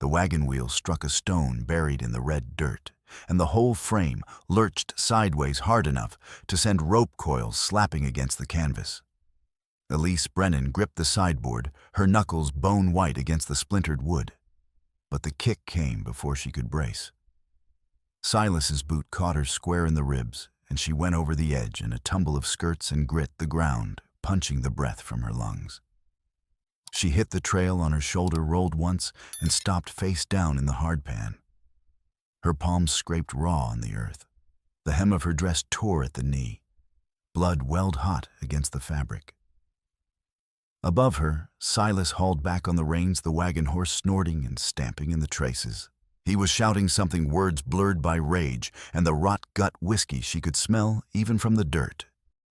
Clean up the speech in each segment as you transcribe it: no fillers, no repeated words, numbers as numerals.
The wagon wheel struck a stone buried in the red dirt, and the whole frame lurched sideways hard enough to send rope coils slapping against the canvas. Elise Brennan gripped the sideboard, her knuckles bone-white against the splintered wood. But the kick came before she could brace. Silas's boot caught her square in the ribs, and she went over the edge in a tumble of skirts and grit the ground, punching the breath from her lungs. She hit the trail on her shoulder, rolled once, and stopped face down in the hardpan. Her palms scraped raw on the earth. The hem of her dress tore at the knee. Blood welled hot against the fabric. Above her, Silas hauled back on the reins, the wagon horse snorting and stamping in the traces. He was shouting something, words blurred by rage and the rot-gut whiskey she could smell even from the dirt.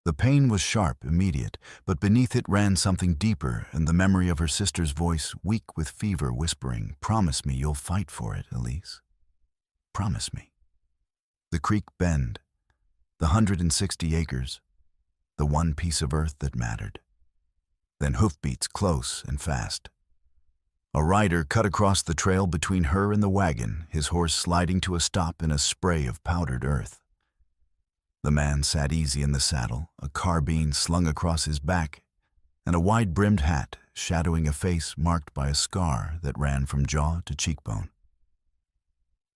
The pain was sharp, immediate, but beneath it ran something deeper, and the memory of her sister's voice, weak with fever, whispering, "Promise me you'll fight for it, Elise. Promise me." The creek bend, the 160 acres, the one piece of earth that mattered. Then hoofbeats close and fast. A rider cut across the trail between her and the wagon, his horse sliding to a stop in a spray of powdered earth. The man sat easy in the saddle, a carbine slung across his back, and a wide-brimmed hat shadowing a face marked by a scar that ran from jaw to cheekbone.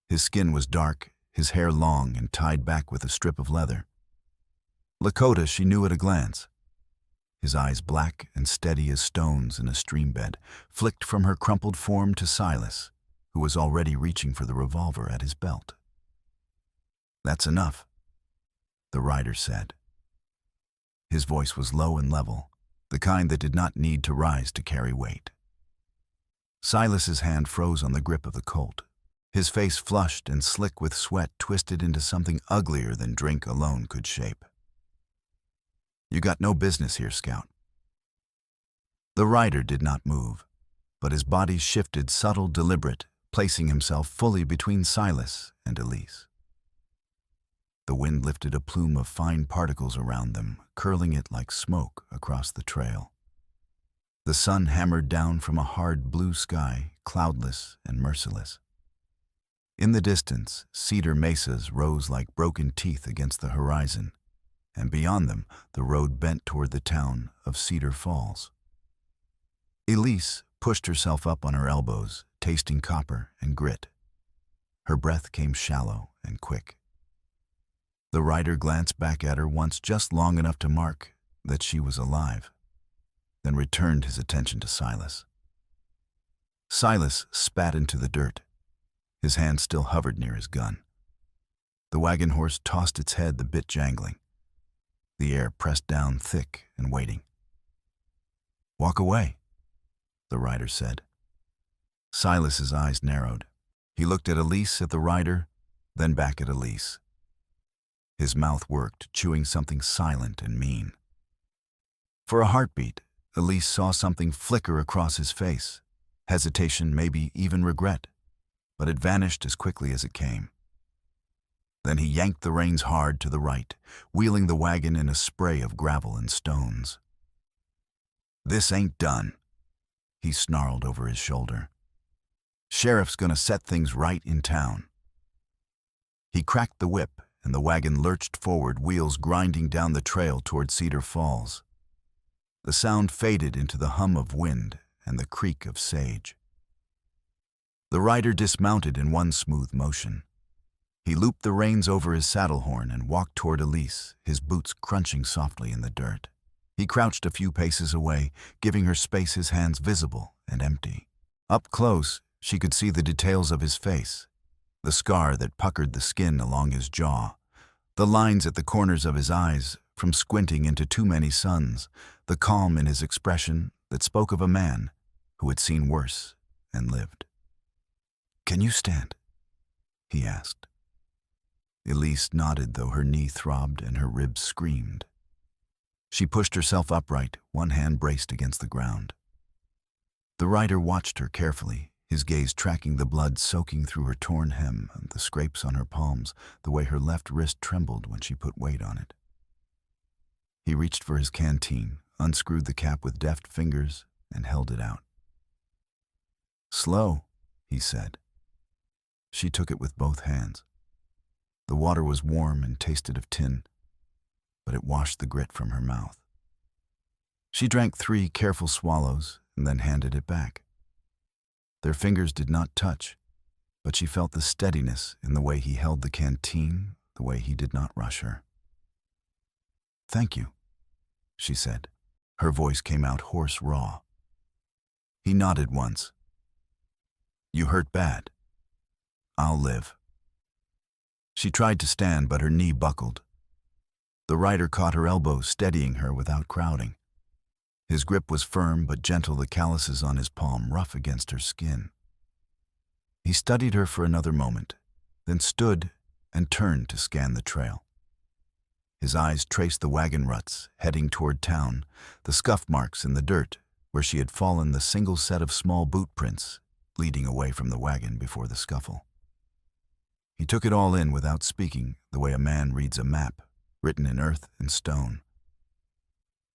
His skin was dark, his hair long and tied back with a strip of leather. Lakota she knew at a glance. His eyes black and steady as stones in a stream bed, flicked from her crumpled form to Silas, who was already reaching for the revolver at his belt. "That's enough," the rider said. His voice was low and level, the kind that did not need to rise to carry weight. Silas's hand froze on the grip of the Colt. His face flushed and slick with sweat, twisted into something uglier than drink alone could shape. "You got no business here, Scout." The rider did not move, but his body shifted, subtle, deliberate, placing himself fully between Silas and Elise. The wind lifted a plume of fine particles around them, curling it like smoke across the trail. The sun hammered down from a hard blue sky, cloudless and merciless. In the distance, cedar mesas rose like broken teeth against the horizon, and beyond them the road bent toward the town of Cedar Falls. Elise pushed herself up on her elbows, tasting copper and grit. Her breath came shallow and quick. The rider glanced back at her once, just long enough to mark that she was alive, then returned his attention to Silas. Silas spat into the dirt. His hand still hovered near his gun. The wagon horse tossed its head, the bit jangling. The air pressed down thick and waiting. "Walk away," the rider said. Silas's eyes narrowed. He looked at Elise, at the rider, then back at Elise. His mouth worked, chewing something silent and mean. For a heartbeat, Elise saw something flicker across his face, hesitation, maybe even regret, but it vanished as quickly as it came. Then he yanked the reins hard to the right, wheeling the wagon in a spray of gravel and stones. "This ain't done," he snarled over his shoulder. "Sheriff's gonna set things right in town." He cracked the whip, and the wagon lurched forward, wheels grinding down the trail toward Cedar Falls. The sound faded into the hum of wind and the creak of sage. The rider dismounted in one smooth motion. He looped the reins over his saddle horn and walked toward Elise, his boots crunching softly in the dirt. He crouched a few paces away, giving her space, his hands visible and empty. Up close, she could see the details of his face, the scar that puckered the skin along his jaw, the lines at the corners of his eyes from squinting into too many suns, the calm in his expression that spoke of a man who had seen worse and lived. "Can you stand?" he asked. Elise nodded, though her knee throbbed and her ribs screamed. She pushed herself upright, one hand braced against the ground. The rider watched her carefully, his gaze tracking the blood soaking through her torn hem and the scrapes on her palms, the way her left wrist trembled when she put weight on it. He reached for his canteen, unscrewed the cap with deft fingers, and held it out. "Slow," he said. She took it with both hands. The water was warm and tasted of tin, but it washed the grit from her mouth. She drank 3 careful swallows and then handed it back. Their fingers did not touch, but she felt the steadiness in the way he held the canteen, the way he did not rush her. "Thank you," she said. Her voice came out hoarse, raw. He nodded once. "You hurt bad. I'll live." She tried to stand, but her knee buckled. The rider caught her elbow, steadying her without crowding. His grip was firm but gentle, the calluses on his palm rough against her skin. He studied her for another moment, then stood and turned to scan the trail. His eyes traced the wagon ruts heading toward town, the scuff marks in the dirt where she had fallen, the single set of small boot prints leading away from the wagon before the scuffle. He took it all in without speaking, the way a man reads a map written in earth and stone.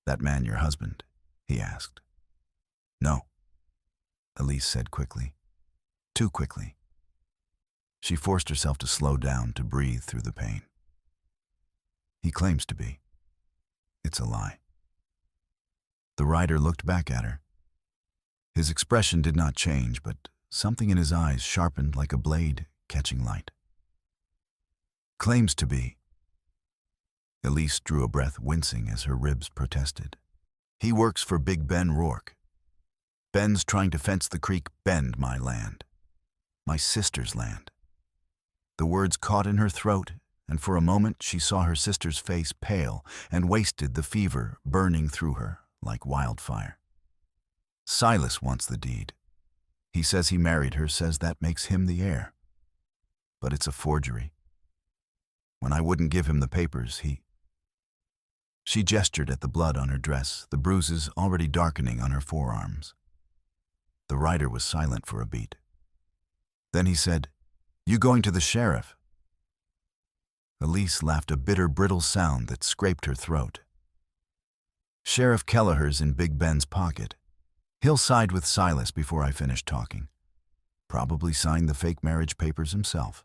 "That man your husband?" he asked. "No," Elise said quickly. Too quickly. She forced herself to slow down, to breathe through the pain. "He claims to be. It's a lie." The rider looked back at her. His expression did not change, but something in his eyes sharpened like a blade catching light. "Claims to be." Elise drew a breath, wincing as her ribs protested. "He works for Big Ben Rourke. Ben's trying to fence the creek, bend my land. My sister's land." The words caught in her throat, and for a moment she saw her sister's face, pale and wasted, the fever burning through her like wildfire. "Silas wants the deed. He says he married her, says that makes him the heir. But it's a forgery. When I wouldn't give him the papers, he—" She gestured at the blood on her dress, the bruises already darkening on her forearms. The rider was silent for a beat. Then he said, "You going to the sheriff?" Elise laughed, a bitter, brittle sound that scraped her throat. "Sheriff Kelleher's in Big Ben's pocket. He'll side with Silas before I finish talking. Probably sign the fake marriage papers himself."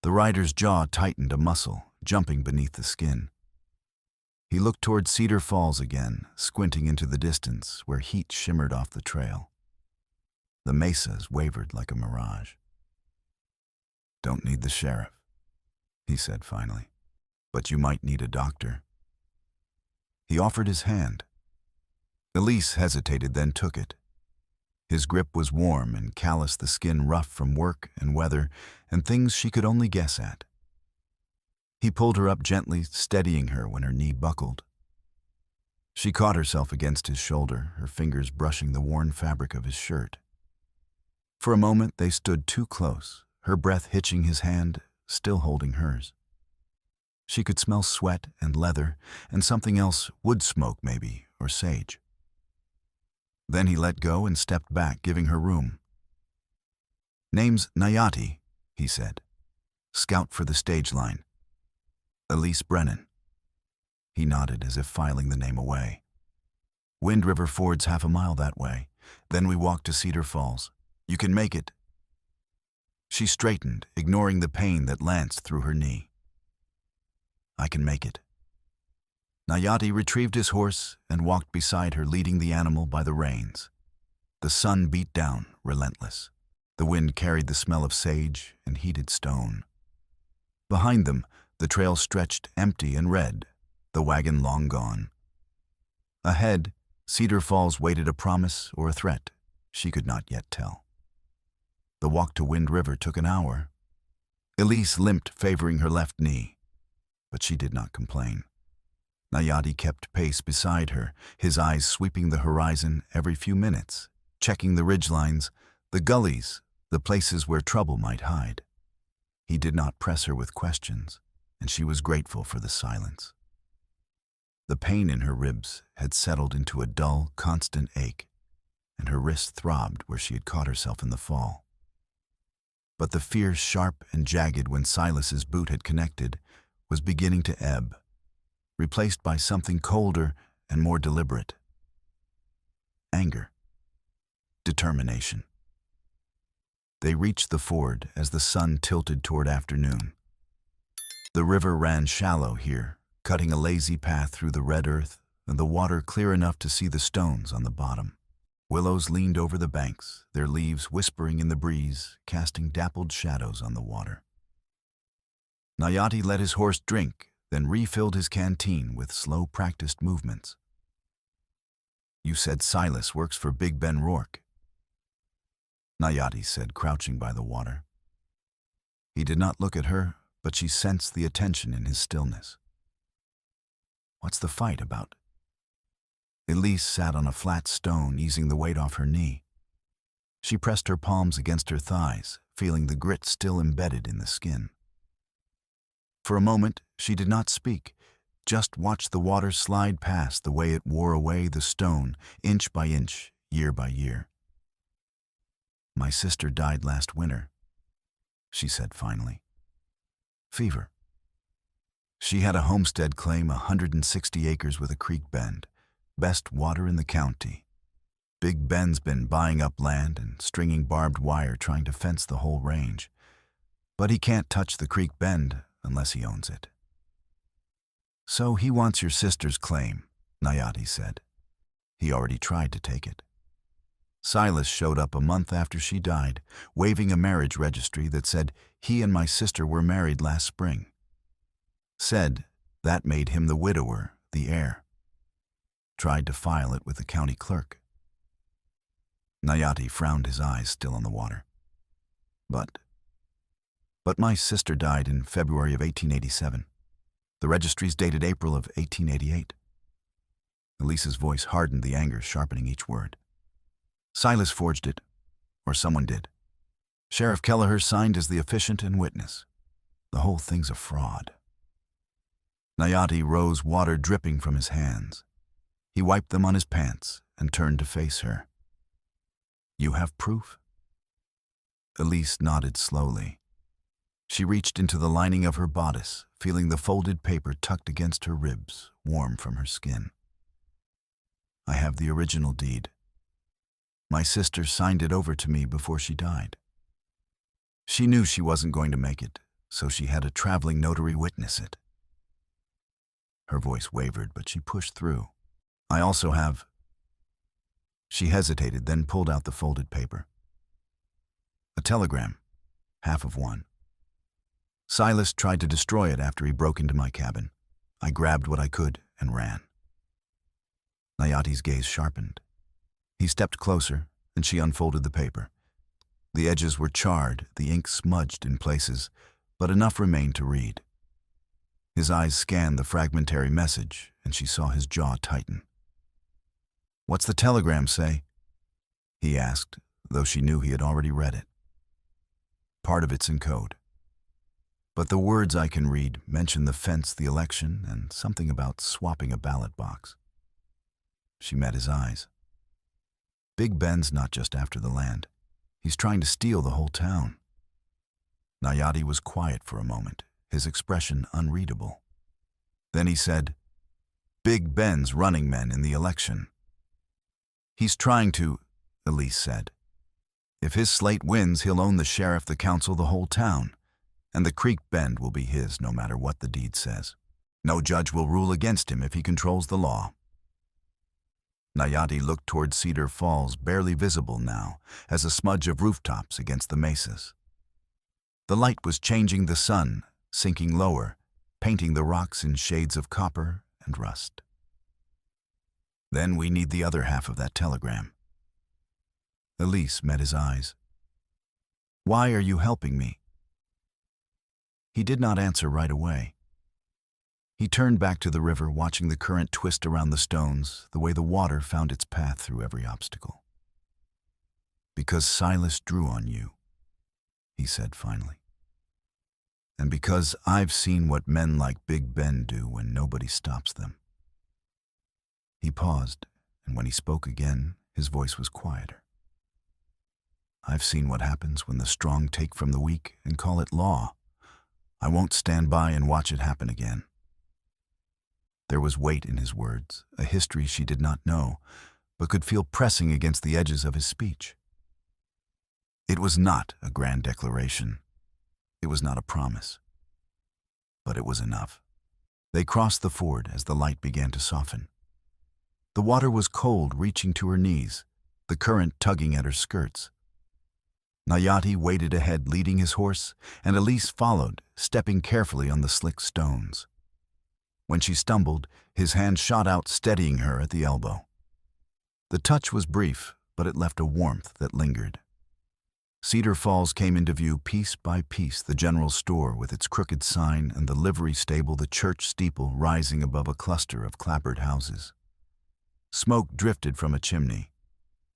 The rider's jaw tightened, a muscle jumping beneath the skin. He looked toward Cedar Falls again, squinting into the distance where heat shimmered off the trail. The mesas wavered like a mirage. "Don't need the sheriff," he said finally, "but you might need a doctor." He offered his hand. Elise hesitated, then took it. His grip was warm and callous, the skin rough from work and weather and things she could only guess at. He pulled her up gently, steadying her when her knee buckled. She caught herself against his shoulder, her fingers brushing the worn fabric of his shirt. For a moment they stood too close, her breath hitching his hand, still holding hers. She could smell sweat and leather and something else, wood smoke maybe, or sage. Then he let go and stepped back, giving her room. "Name's Nayati," he said. "Scout for the stage line. Elise Brennan." He nodded as if filing the name away. "Wind River Ford's half a mile that way. Then we walk to Cedar Falls. You can make it." She straightened, ignoring the pain that lanced through her knee. "I can make it." Nayati retrieved his horse and walked beside her, leading the animal by the reins. The sun beat down, relentless. The wind carried the smell of sage and heated stone. Behind them, the trail stretched empty and red, the wagon long gone. Ahead, Cedar Falls waited, a promise or a threat. She could not yet tell. The walk to Wind River took an hour. Elise limped, favoring her left knee, but she did not complain. Nayati kept pace beside her, his eyes sweeping the horizon every few minutes, checking the ridgelines, the gullies, the places where trouble might hide. He did not press her with questions, and she was grateful for the silence. The pain in her ribs had settled into a dull, constant ache, and her wrist throbbed where she had caught herself in the fall. But the fear, sharp and jagged when Silas's boot had connected, was beginning to ebb, replaced by something colder and more deliberate. Anger. Determination. They reached the ford as the sun tilted toward afternoon. The river ran shallow here, cutting a lazy path through the red earth and the water clear enough to see the stones on the bottom. Willows leaned over the banks, their leaves whispering in the breeze, casting dappled shadows on the water. Nayati let his horse drink, then refilled his canteen with slow, practiced movements. "You said Silas works for Big Ben Rourke," Nayati said, crouching by the water. He did not look at her, but she sensed the attention in his stillness. "What's the fight about?" Elise sat on a flat stone, easing the weight off her knee. She pressed her palms against her thighs, feeling the grit still embedded in the skin. For a moment, she did not speak, just watched the water slide past the way it wore away the stone, inch by inch, year by year. "My sister died last winter," she said finally. "Fever. She had a homestead claim 160 acres with a creek bend, best water in the county. Big Ben's been buying up land and stringing barbed wire trying to fence the whole range. But he can't touch the creek bend unless he owns it." "So he wants your sister's claim," Nayati said. "He already tried to take it. Silas showed up a month after she died, waving a marriage registry that said he and my sister were married last spring. Said that made him the widower, the heir. Tried to file it with the county clerk." Nayati frowned, his eyes still on the water. But my sister died in February of 1887. The registry's dated April of 1888. Elise's voice hardened, the anger sharpening each word. "Silas forged it, or someone did. Sheriff Kelleher signed as the officiant and witness. The whole thing's a fraud." Nayati rose, water dripping from his hands. He wiped them on his pants and turned to face her. "You have proof?" Elise nodded slowly. She reached into the lining of her bodice, feeling the folded paper tucked against her ribs, warm from her skin. "I have the original deed. My sister signed it over to me before she died. She knew she wasn't going to make it, so she had a traveling notary witness it." Her voice wavered, but she pushed through. "I also have—" She hesitated, then pulled out the folded paper. "A telegram, half of one. Silas tried to destroy it after he broke into my cabin. I grabbed what I could and ran." Nayati's gaze sharpened. He stepped closer, and she unfolded the paper. The edges were charred, the ink smudged in places, but enough remained to read. His eyes scanned the fragmentary message, and she saw his jaw tighten. "What's the telegram say?" he asked, though she knew he had already read it. "Part of it's in code. But the words I can read mention the fence, the election, and something about swapping a ballot box." She met his eyes. "Big Ben's not just after the land. He's trying to steal the whole town." Nayati was quiet for a moment, his expression unreadable. Then he said, "Big Ben's running men in the election." "He's trying to," Elise said. "If his slate wins, he'll own the sheriff, the council, the whole town. And the creek bend will be his no matter what the deed says. No judge will rule against him if he controls the law." Nayati looked toward Cedar Falls, barely visible now, as a smudge of rooftops against the mesas. The light was changing the sun, sinking lower, painting the rocks in shades of copper and rust. "Then we need the other half of that telegram." Elise met his eyes. "Why are you helping me?" He did not answer right away. He turned back to the river, watching the current twist around the stones, the way the water found its path through every obstacle. "Because Silas drew on you," he said finally. "And because I've seen what men like Big Ben do when nobody stops them." He paused, and when he spoke again, his voice was quieter. "I've seen what happens when the strong take from the weak and call it law. I won't stand by and watch it happen again." There was weight in his words, a history she did not know, but could feel pressing against the edges of his speech. It was not a grand declaration. It was not a promise. But it was enough. They crossed the ford as the light began to soften. The water was cold, reaching to her knees, the current tugging at her skirts. Nayati waded ahead, leading his horse, and Elise followed, stepping carefully on the slick stones. When she stumbled, his hand shot out, steadying her at the elbow. The touch was brief, but it left a warmth that lingered. Cedar Falls came into view piece by piece, the general store with its crooked sign and the livery stable, the church steeple rising above a cluster of clapboard houses. Smoke drifted from a chimney.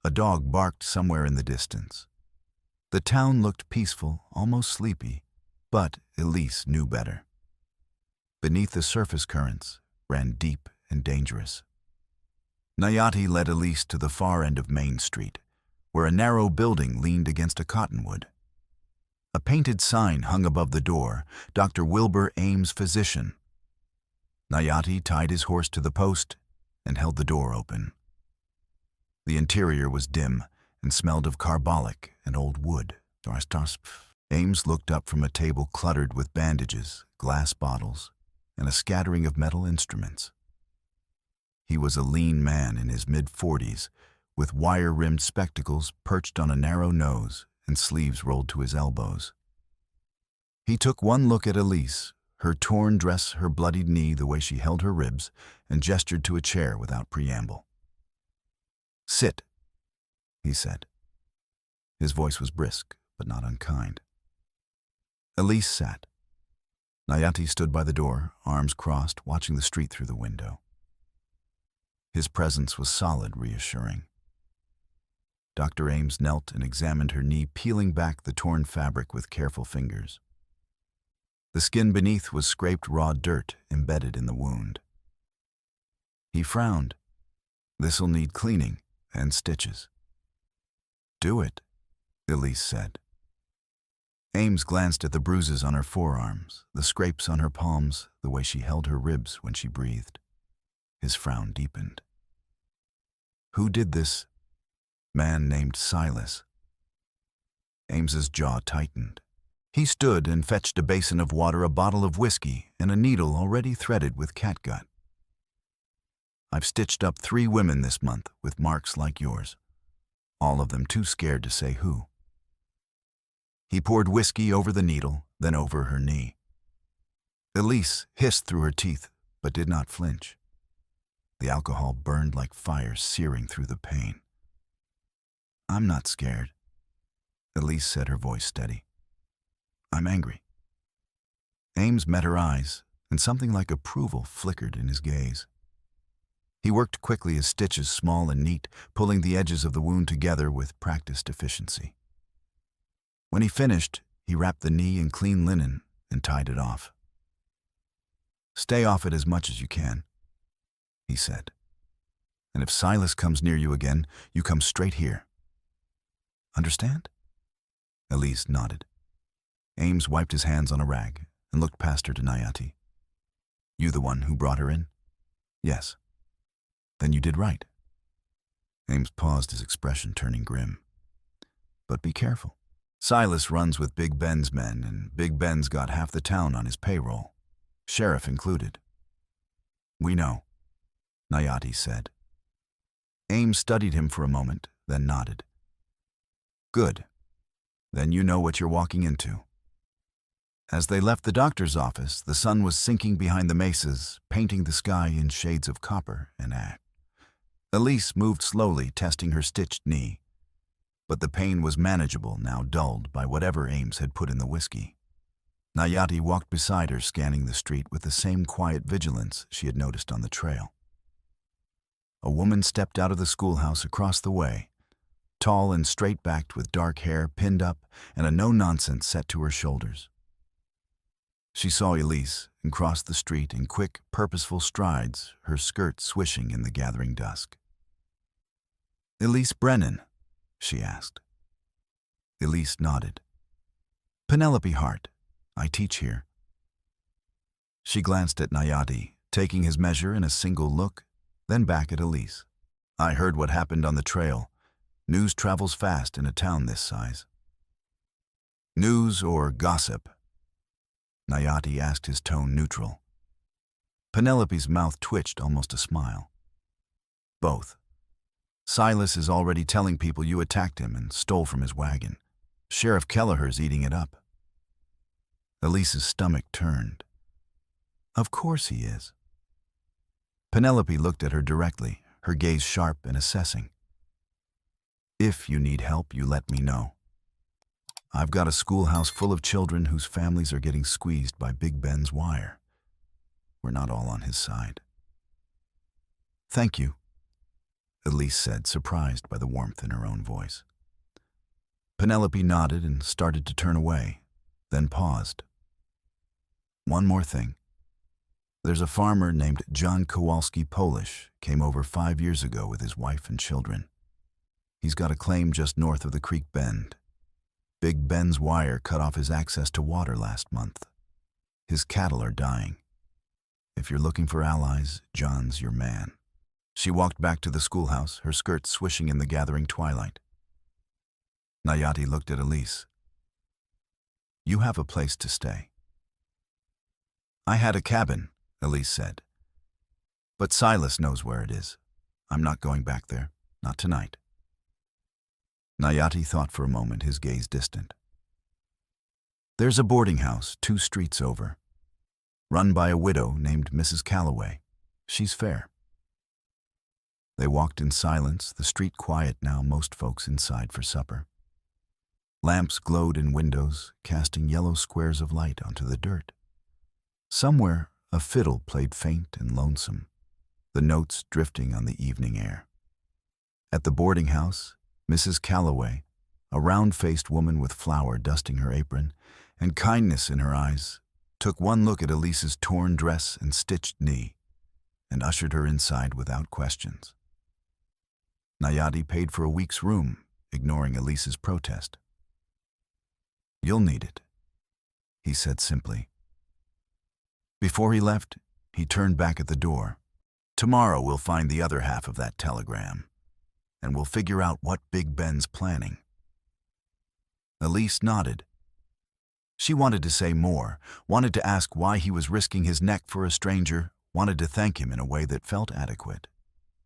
A dog barked somewhere in the distance. The town looked peaceful, almost sleepy, but Elise knew better. Beneath the surface currents ran deep and dangerous. Nayati led Elise to the far end of Main Street, where a narrow building leaned against a cottonwood. A painted sign hung above the door, Dr. Wilbur Ames, physician. Nayati tied his horse to the post and held the door open. The interior was dim and smelled of carbolic and old wood. Ames looked up from a table cluttered with bandages, glass bottles, and a scattering of metal instruments. He was a lean man in his mid-40s, with wire-rimmed spectacles perched on a narrow nose and sleeves rolled to his elbows. He took one look at Elise, her torn dress, her bloodied knee, the way she held her ribs, and gestured to a chair without preamble. "Sit," he said. His voice was brisk, but not unkind. Elise sat. Nayati stood by the door, arms crossed, watching the street through the window. His presence was solid, reassuring. Dr. Ames knelt and examined her knee, peeling back the torn fabric with careful fingers. The skin beneath was scraped raw dirt embedded in the wound. He frowned. "This'll need cleaning and stitches." "Do it," Elise said. Ames glanced at the bruises on her forearms, the scrapes on her palms, the way she held her ribs when she breathed. His frown deepened. "Who did this?" "Man named Silas." Ames's jaw tightened. He stood and fetched a basin of water, a bottle of whiskey, and a needle already threaded with catgut. "I've stitched up 3 women this month with marks like yours, all of them too scared to say who." He poured whiskey over the needle, then over her knee. Elise hissed through her teeth, but did not flinch. The alcohol burned like fire, searing through the pain. "I'm not scared," Elise said, her voice steady. "I'm angry." Ames met her eyes, and something like approval flickered in his gaze. He worked quickly, his stitches small and neat, pulling the edges of the wound together with practiced efficiency. When he finished, he wrapped the knee in clean linen and tied it off. "Stay off it as much as you can," he said. "And if Silas comes near you again, you come straight here. Understand?" Elise nodded. Ames wiped his hands on a rag and looked past her to Nayati. "You the one who brought her in?" "Yes." "Then you did right." Ames paused, his expression turning grim. "But be careful. Silas runs with Big Ben's men, and Big Ben's got half the town on his payroll, sheriff included." "We know," Nayati said. Ames studied him for a moment, then nodded. "Good. Then you know what you're walking into." As they left the doctor's office, the sun was sinking behind the mesas, painting the sky in shades of copper and ash. Elise moved slowly, testing her stitched knee. But the pain was manageable, now dulled by whatever Ames had put in the whiskey. Nayati walked beside her, scanning the street with the same quiet vigilance she had noticed on the trail. A woman stepped out of the schoolhouse across the way, tall and straight-backed with dark hair pinned up and a no-nonsense set to her shoulders. She saw Elise and crossed the street in quick, purposeful strides, her skirt swishing in the gathering dusk. "Elise Brennan?" she asked. Elise nodded. "Penelope Hart. I teach here." She glanced at Nayati, taking his measure in a single look, then back at Elise. "I heard what happened on the trail. News travels fast in a town this size." News or gossip? Nayati asked, his tone neutral. Penelope's mouth twitched, almost a smile. Both. Silas is already telling people you attacked him and stole from his wagon. Sheriff Kelleher's eating it up. Elise's stomach turned. Of course he is. Penelope looked at her directly, her gaze sharp and assessing. If you need help, you let me know. I've got a schoolhouse full of children whose families are getting squeezed by Big Ben's wire. We're not all on his side. Thank you, Elise said, surprised by the warmth in her own voice. Penelope nodded and started to turn away, then paused. One more thing. There's a farmer named John Kowalski Polish, came over 5 years ago with his wife and children. He's got a claim just north of the creek bend. Big Ben's wire cut off his access to water last month. His cattle are dying. If you're looking for allies, John's your man. She walked back to the schoolhouse, her skirt swishing in the gathering twilight. Nayati looked at Elise. You have a place to stay. I had a cabin, Elise said. But Silas knows where it is. I'm not going back there, not tonight. Nayati thought for a moment, his gaze distant. There's a boarding house 2 streets over, run by a widow named Mrs. Calloway. She's fair. They walked in silence, the street quiet now, most folks inside for supper. Lamps glowed in windows, casting yellow squares of light onto the dirt. Somewhere, a fiddle played faint and lonesome, the notes drifting on the evening air. At the boarding house, Mrs. Calloway, a round-faced woman with flour dusting her apron and kindness in her eyes, took one look at Elise's torn dress and stitched knee and ushered her inside without questions. Nayati paid for a week's room, ignoring Elise's protest. You'll need it, he said simply. Before he left, he turned back at the door. Tomorrow we'll find the other half of that telegram, and we'll figure out what Big Ben's planning. Elise nodded. She wanted to say more, wanted to ask why he was risking his neck for a stranger, wanted to thank him in a way that felt adequate.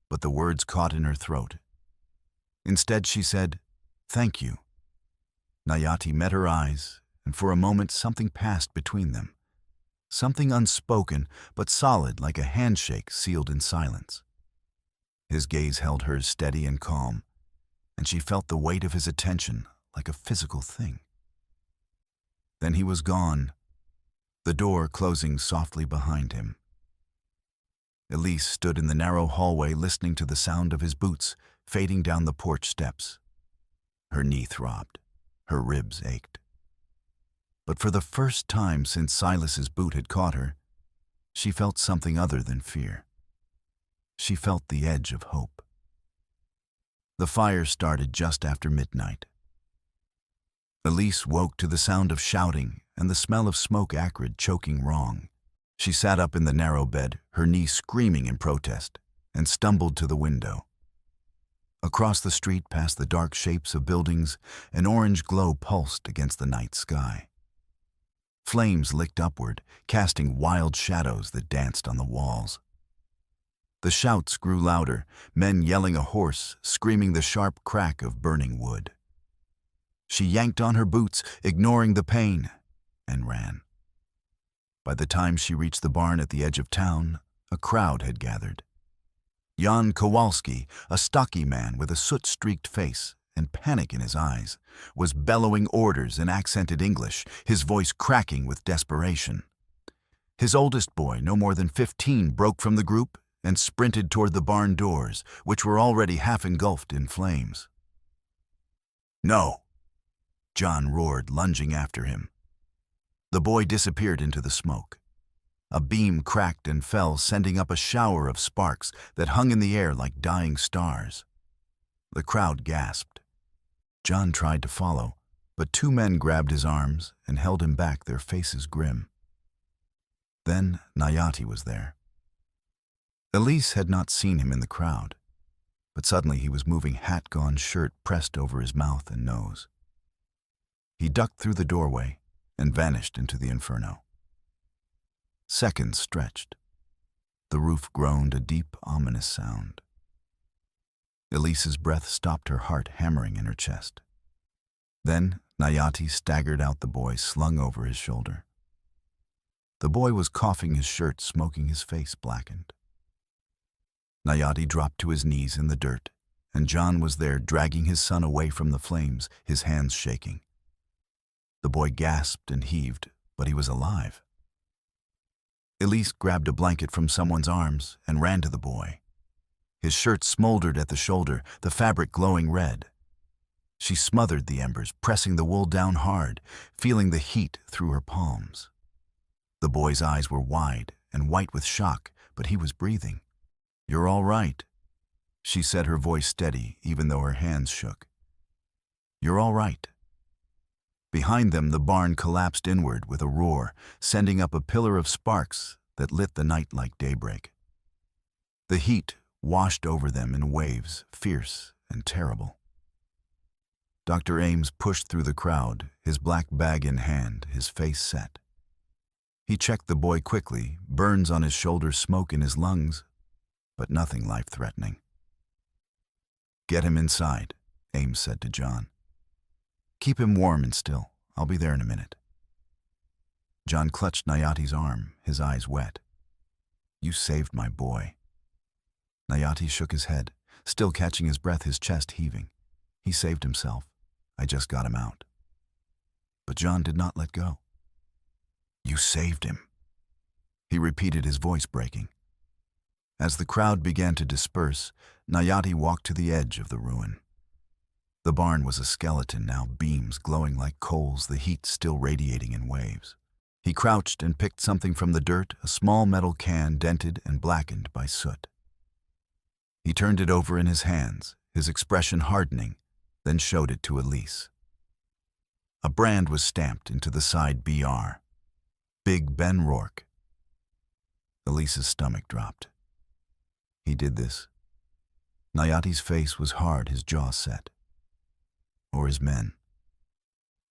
But the words caught in her throat. Instead, she said, "Thank you." Nayati met her eyes, and for a moment something passed between them. Something unspoken, but solid, like a handshake sealed in silence. His gaze held hers steady and calm, and she felt the weight of his attention like a physical thing. Then he was gone, the door closing softly behind him. Elise stood in the narrow hallway listening to the sound of his boots fading down the porch steps. Her knee throbbed, her ribs ached. But for the first time since Silas's boot had caught her, she felt something other than fear. She felt the edge of hope. The fire started just after midnight. Elise woke to the sound of shouting and the smell of smoke acrid, choking wrong. She sat up in the narrow bed, her knee screaming in protest, and stumbled to the window. Across the street, past the dark shapes of buildings, an orange glow pulsed against the night sky. Flames licked upward, casting wild shadows that danced on the walls. The shouts grew louder, men yelling a horse, screaming the sharp crack of burning wood. She yanked on her boots, ignoring the pain, and ran. By the time she reached the barn at the edge of town, a crowd had gathered. Jan Kowalski, a stocky man with a soot-streaked face and panic in his eyes, was bellowing orders in accented English, his voice cracking with desperation. His oldest boy, no more than 15, broke from the group and sprinted toward the barn doors, which were already half engulfed in flames. "No!" John roared, lunging after him. The boy disappeared into the smoke. A beam cracked and fell, sending up a shower of sparks that hung in the air like dying stars. The crowd gasped. John tried to follow, but 2 men grabbed his arms and held him back, their faces grim. Then Nayati was there. Elise had not seen him in the crowd, but suddenly he was moving, hat-gone shirt pressed over his mouth and nose. He ducked through the doorway and vanished into the inferno. Seconds stretched. The roof groaned a deep, ominous sound. Elise's breath stopped, her heart hammering in her chest. Then Nayati staggered out, the boy slung over his shoulder. The boy was coughing, his shirt smoking, his face blackened. Nayati dropped to his knees in the dirt, and John was there, dragging his son away from the flames, his hands shaking. The boy gasped and heaved, but he was alive. Elise grabbed a blanket from someone's arms and ran to the boy. His shirt smoldered at the shoulder, the fabric glowing red. She smothered the embers, pressing the wool down hard, feeling the heat through her palms. The boy's eyes were wide and white with shock, but he was breathing. "You're all right," she said, her voice steady, even though her hands shook. "You're all right." Behind them, the barn collapsed inward with a roar, sending up a pillar of sparks that lit the night like daybreak. The heat washed over them in waves, fierce and terrible. Dr. Ames pushed through the crowd, his black bag in hand, his face set. He checked the boy quickly, burns on his shoulder, smoke in his lungs, but nothing life-threatening. "Get him inside," Ames said to John. "Keep him warm and still. I'll be there in a minute." John clutched Nayati's arm, his eyes wet. "You saved my boy." Nayati shook his head, still catching his breath, his chest heaving. "He saved himself. I just got him out." But John did not let go. "You saved him," he repeated, his voice breaking. As the crowd began to disperse, Nayati walked to the edge of the ruin. The barn was a skeleton now, beams glowing like coals, the heat still radiating in waves. He crouched and picked something from the dirt, a small metal can dented and blackened by soot. He turned it over in his hands, his expression hardening, then showed it to Elise. A brand was stamped into the side, BR. Big Ben Rourke. Elise's stomach dropped. He did this. Nayati's face was hard, his jaw set. Or his men.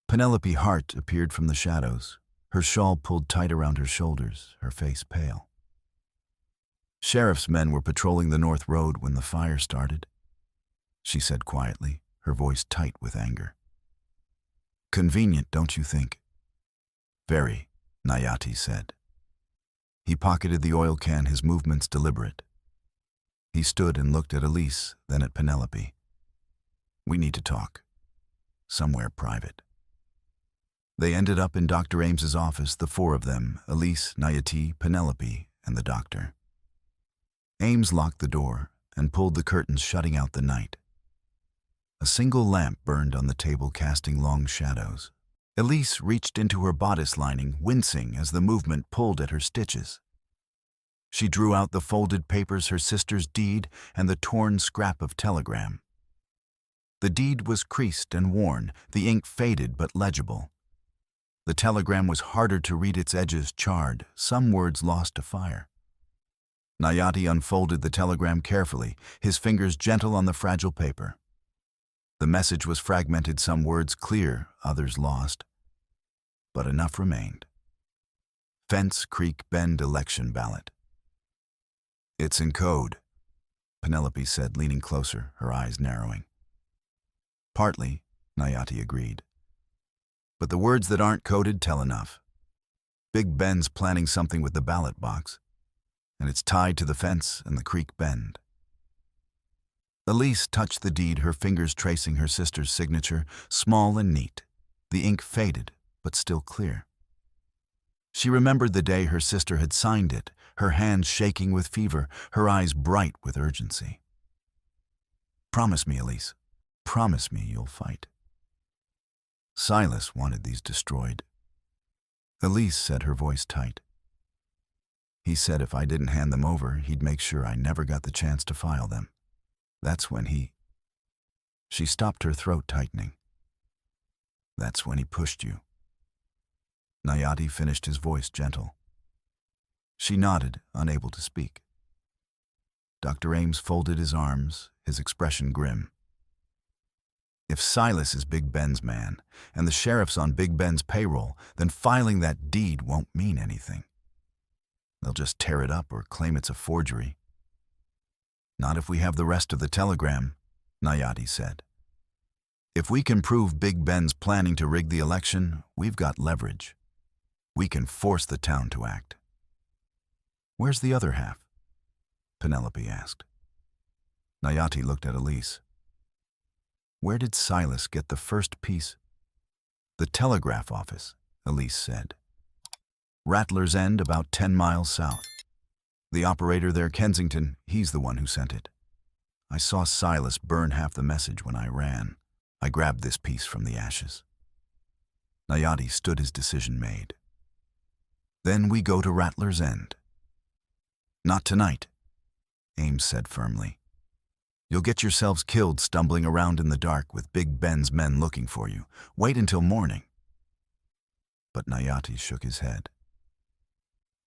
Penelope Hart appeared from the shadows, her shawl pulled tight around her shoulders, her face pale. "Sheriff's men were patrolling the North Road when the fire started," she said quietly, her voice tight with anger. "Convenient, don't you think?" "Very," Nayati said. He pocketed the oil can, his movements deliberate. He stood and looked at Elise, then at Penelope. "We need to talk. Somewhere private." They ended up in Dr. Ames's office, the four of them, Elise, Nayati, Penelope, and the doctor. Ames locked the door and pulled the curtains, shutting out the night. A single lamp burned on the table, casting long shadows. Elise reached into her bodice lining, wincing as the movement pulled at her stitches. She drew out the folded papers, her sister's deed, and the torn scrap of telegram. The deed was creased and worn, the ink faded but legible. The telegram was harder to read, its edges charred, some words lost to fire. Nayati unfolded the telegram carefully, his fingers gentle on the fragile paper. The message was fragmented, some words clear, others lost. But enough remained. Fence Creek Bend election ballot. "It's in code," Penelope said, leaning closer, her eyes narrowing. "Partly," Nayati agreed. "But the words that aren't coded tell enough. Big Ben's planning something with the ballot box, and it's tied to the fence and the creek bend." Elise touched the deed, her fingers tracing her sister's signature, small and neat. The ink faded, but still clear. She remembered the day her sister had signed it, her hands shaking with fever, her eyes bright with urgency. "Promise me, Elise. Promise me you'll fight." Silas wanted these destroyed. Elise said, her voice tight. "He said if I didn't hand them over, he'd make sure I never got the chance to file them. That's when he..." She stopped, her throat tightening. "That's when he pushed you." Nayati finished, his voice gentle. She nodded, unable to speak. Dr. Ames folded his arms, his expression grim. If Silas is Big Ben's man, and the sheriff's on Big Ben's payroll, then filing that deed won't mean anything. They'll just tear it up or claim it's a forgery. Not if we have the rest of the telegram, Nayati said. If we can prove Big Ben's planning to rig the election, we've got leverage. We can force the town to act. Where's the other half? Penelope asked. Nayati looked at Elise. Where did Silas get the first piece? The telegraph office, Elise said. Rattler's End, about 10 miles south. The operator there, Kensington, he's the one who sent it. I saw Silas burn half the message when I ran. I grabbed this piece from the ashes. Nayati stood his decision made. Then we go to Rattler's End. Not tonight, Ames said firmly. You'll get yourselves killed stumbling around in the dark with Big Ben's men looking for you. Wait until morning. But Nayati shook his head.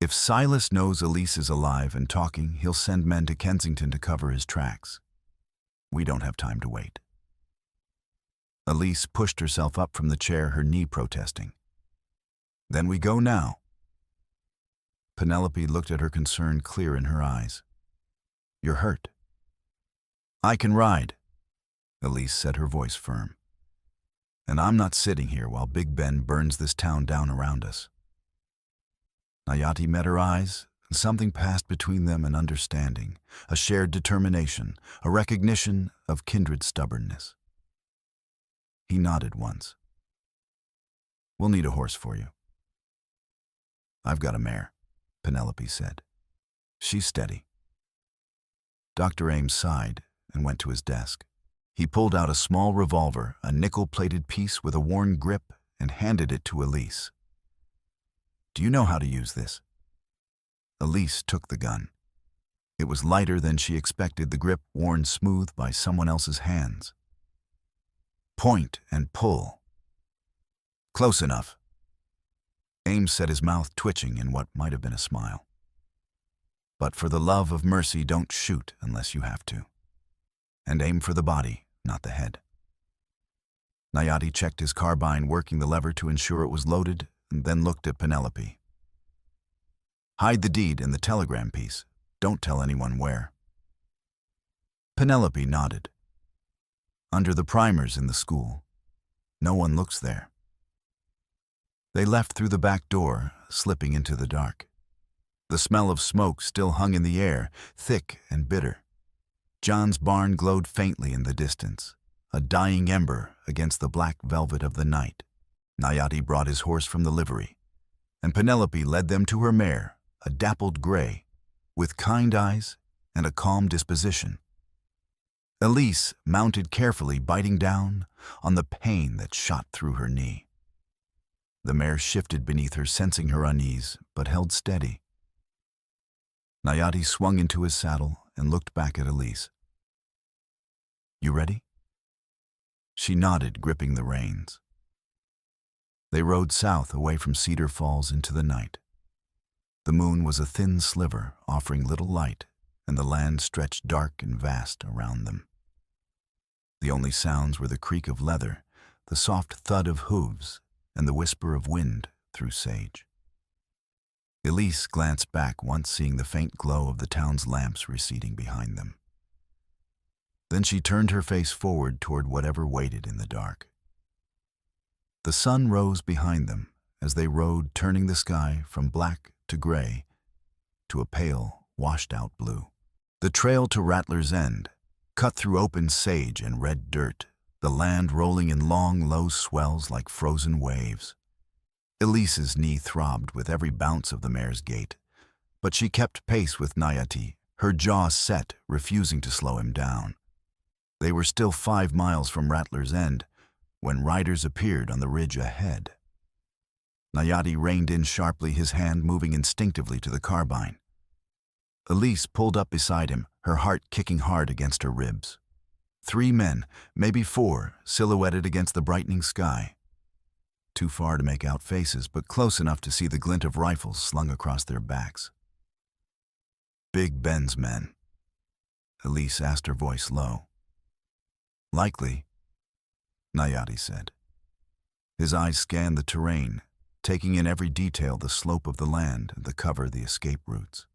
If Silas knows Elise is alive and talking, he'll send men to Kensington to cover his tracks. We don't have time to wait. Elise pushed herself up from the chair, her knee protesting. Then we go now. Penelope looked at her concern clear in her eyes. You're hurt. I can ride, Elise said, her voice firm. And I'm not sitting here while Big Ben burns this town down around us. Nayati met her eyes, and something passed between them, an understanding, a shared determination, a recognition of kindred stubbornness. He nodded once. We'll need a horse for you. I've got a mare, Penelope said. She's steady. Dr. Ames sighed and went to his desk. He pulled out a small revolver, a nickel-plated piece with a worn grip, and handed it to Elise. Do you know how to use this? Elise took the gun. It was lighter than she expected, the grip worn smooth by someone else's hands. Point and pull. Close enough. Ames set his mouth twitching in what might have been a smile. But for the love of mercy, don't shoot unless you have to. And aim for the body, not the head. Nayati checked his carbine, working the lever to ensure it was loaded, and then looked at Penelope. Hide the deed in the telegram piece. Don't tell anyone where. Penelope nodded. Under the primers in the school. No one looks there. They left through the back door, slipping into the dark. The smell of smoke still hung in the air, thick and bitter. John's barn glowed faintly in the distance, a dying ember against the black velvet of the night. Nayati brought his horse from the livery, and Penelope led them to her mare, a dappled gray, with kind eyes and a calm disposition. Elise mounted carefully, biting down on the pain that shot through her knee. The mare shifted beneath her, sensing her unease, but held steady. Nayati swung into his saddle and looked back at Elise. You ready? She nodded, gripping the reins. They rode south away from Cedar Falls into the night. The moon was a thin sliver, offering little light, and the land stretched dark and vast around them. The only sounds were the creak of leather, the soft thud of hooves, and the whisper of wind through sage. Elise glanced back, once seeing the faint glow of the town's lamps receding behind them. Then she turned her face forward toward whatever waited in the dark. The sun rose behind them as they rode, turning the sky from black to gray to a pale, washed-out blue. The trail to Rattler's End, cut through open sage and red dirt, the land rolling in long, low swells like frozen waves. Elise's knee throbbed with every bounce of the mare's gait, but she kept pace with Nayati, her jaw set, refusing to slow him down. They were still 5 miles from Rattler's End when riders appeared on the ridge ahead. Nayati reined in sharply, his hand moving instinctively to the carbine. Elise pulled up beside him, her heart kicking hard against her ribs. 3 men, maybe 4, silhouetted against the brightening sky. Too far to make out faces, but close enough to see the glint of rifles slung across their backs. Big Ben's men, Elise asked, her voice low. Likely. Nayati said. His eyes scanned the terrain, taking in every detail: the slope of the land, the cover, the escape routes.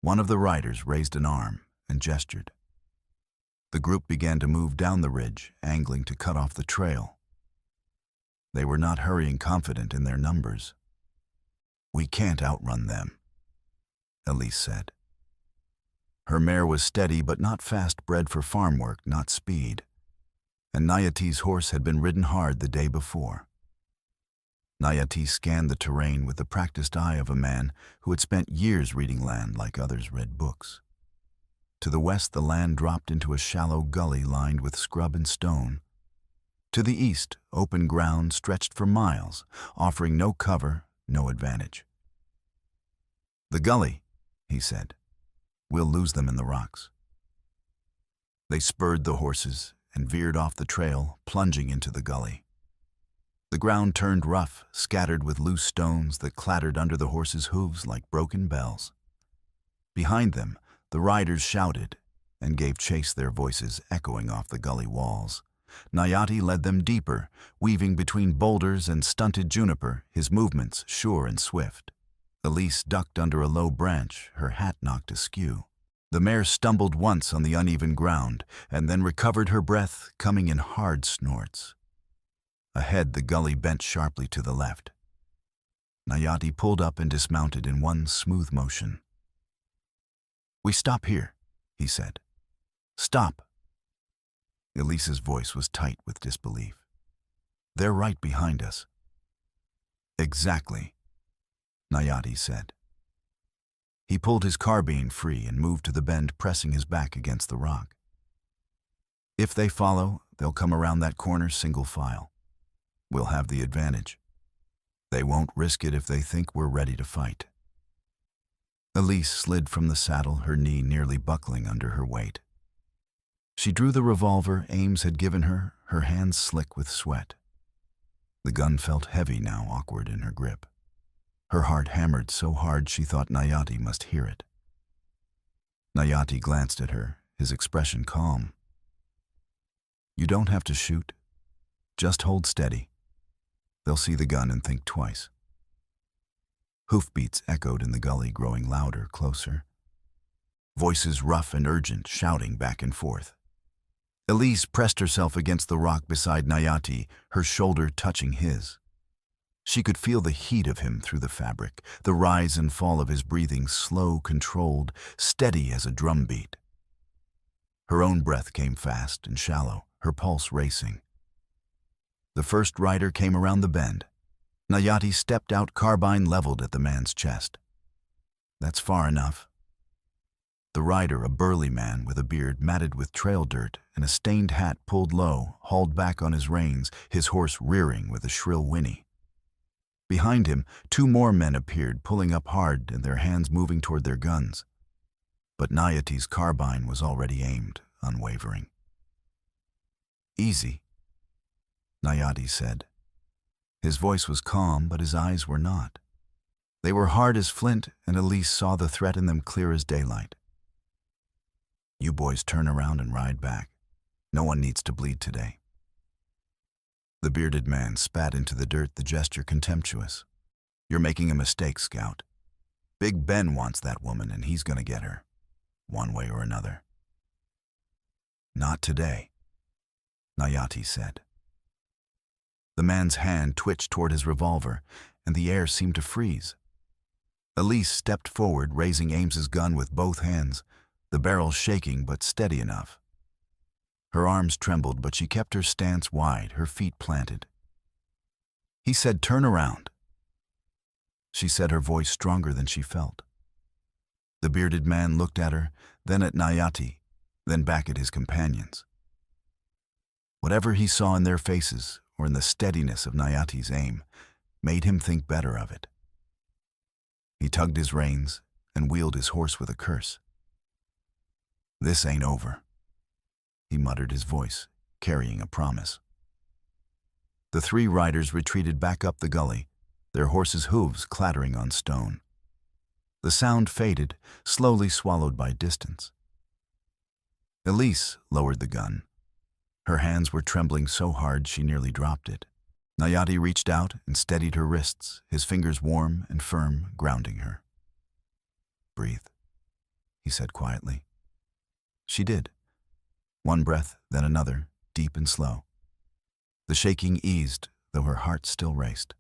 One of the riders raised an arm and gestured. The group began to move down the ridge, angling to cut off the trail. They were not hurrying, confident in their numbers. "We can't outrun them," Elise said. Her mare was steady but not fast, bred for farm work, not speed. And Nayati's horse had been ridden hard the day before. Nayati scanned the terrain with the practiced eye of a man who had spent years reading land like others read books. To the west, the land dropped into a shallow gully lined with scrub and stone. To the east, open ground stretched for miles, offering no cover, no advantage. "The gully," he said. "We'll lose them in the rocks." They spurred the horses and veered off the trail, plunging into the gully. The ground turned rough, scattered with loose stones that clattered under the horses' hooves like broken bells. Behind them, the riders shouted and gave chase, their voices echoing off the gully walls. Nayati led them deeper, weaving between boulders and stunted juniper, his movements sure and swift. Elise ducked under a low branch, her hat knocked askew. The mare stumbled once on the uneven ground and then recovered her breath, coming in hard snorts. Ahead, the gully bent sharply to the left. Nayati pulled up and dismounted in one smooth motion. "We stop here," he said. "Stop." Elise's voice was tight with disbelief. "They're right behind us." "Exactly," Nayati said. He pulled his carbine free and moved to the bend, pressing his back against the rock. "If they follow, they'll come around that corner single file. We'll have the advantage. They won't risk it if they think we're ready to fight." Elise slid from the saddle, her knee nearly buckling under her weight. She drew the revolver Ames had given her, her hands slick with sweat. The gun felt heavy now, awkward in her grip. Her heart hammered so hard she thought Nayati must hear it. Nayati glanced at her, his expression calm. "You don't have to shoot. Just hold steady. They'll see the gun and think twice." Hoofbeats echoed in the gully, growing louder, closer. Voices rough and urgent, shouting back and forth. Elise pressed herself against the rock beside Nayati, her shoulder touching his. She could feel the heat of him through the fabric, the rise and fall of his breathing, slow, controlled, steady as a drumbeat. Her own breath came fast and shallow, her pulse racing. The first rider came around the bend. Nayati stepped out, carbine leveled at the man's chest. "That's far enough." The rider, a burly man with a beard matted with trail dirt and a stained hat pulled low, hauled back on his reins, his horse rearing with a shrill whinny. Behind him, two more men appeared, pulling up hard and their hands moving toward their guns. But Nayati's carbine was already aimed, unwavering. "Easy," Nayati said. His voice was calm, but his eyes were not. They were hard as flint, and Elise saw the threat in them clear as daylight. "You boys turn around and ride back. No one needs to bleed today." The bearded man spat into the dirt, the gesture contemptuous. "You're making a mistake, Scout. Big Ben wants that woman, and he's gonna get her, one way or another." "Not today," Nayati said. The man's hand twitched toward his revolver, and the air seemed to freeze. Elise stepped forward, raising Ames's gun with both hands, the barrel shaking but steady enough. Her arms trembled, but she kept her stance wide, her feet planted. He said, "Turn around." She said, her voice stronger than she felt. The bearded man looked at her, then at Nayati, then back at his companions. Whatever he saw in their faces, or in the steadiness of Nayati's aim, made him think better of it. He tugged his reins and wheeled his horse with a curse. "This ain't over," he muttered, his voice carrying a promise. The three riders retreated back up the gully, their horses' hooves clattering on stone. The sound faded, slowly swallowed by distance. Elise lowered the gun. Her hands were trembling so hard she nearly dropped it. Nayati reached out and steadied her wrists, his fingers warm and firm, grounding her. "Breathe," he said quietly. She did. One breath, then another, deep and slow. The shaking eased, though her heart still raced.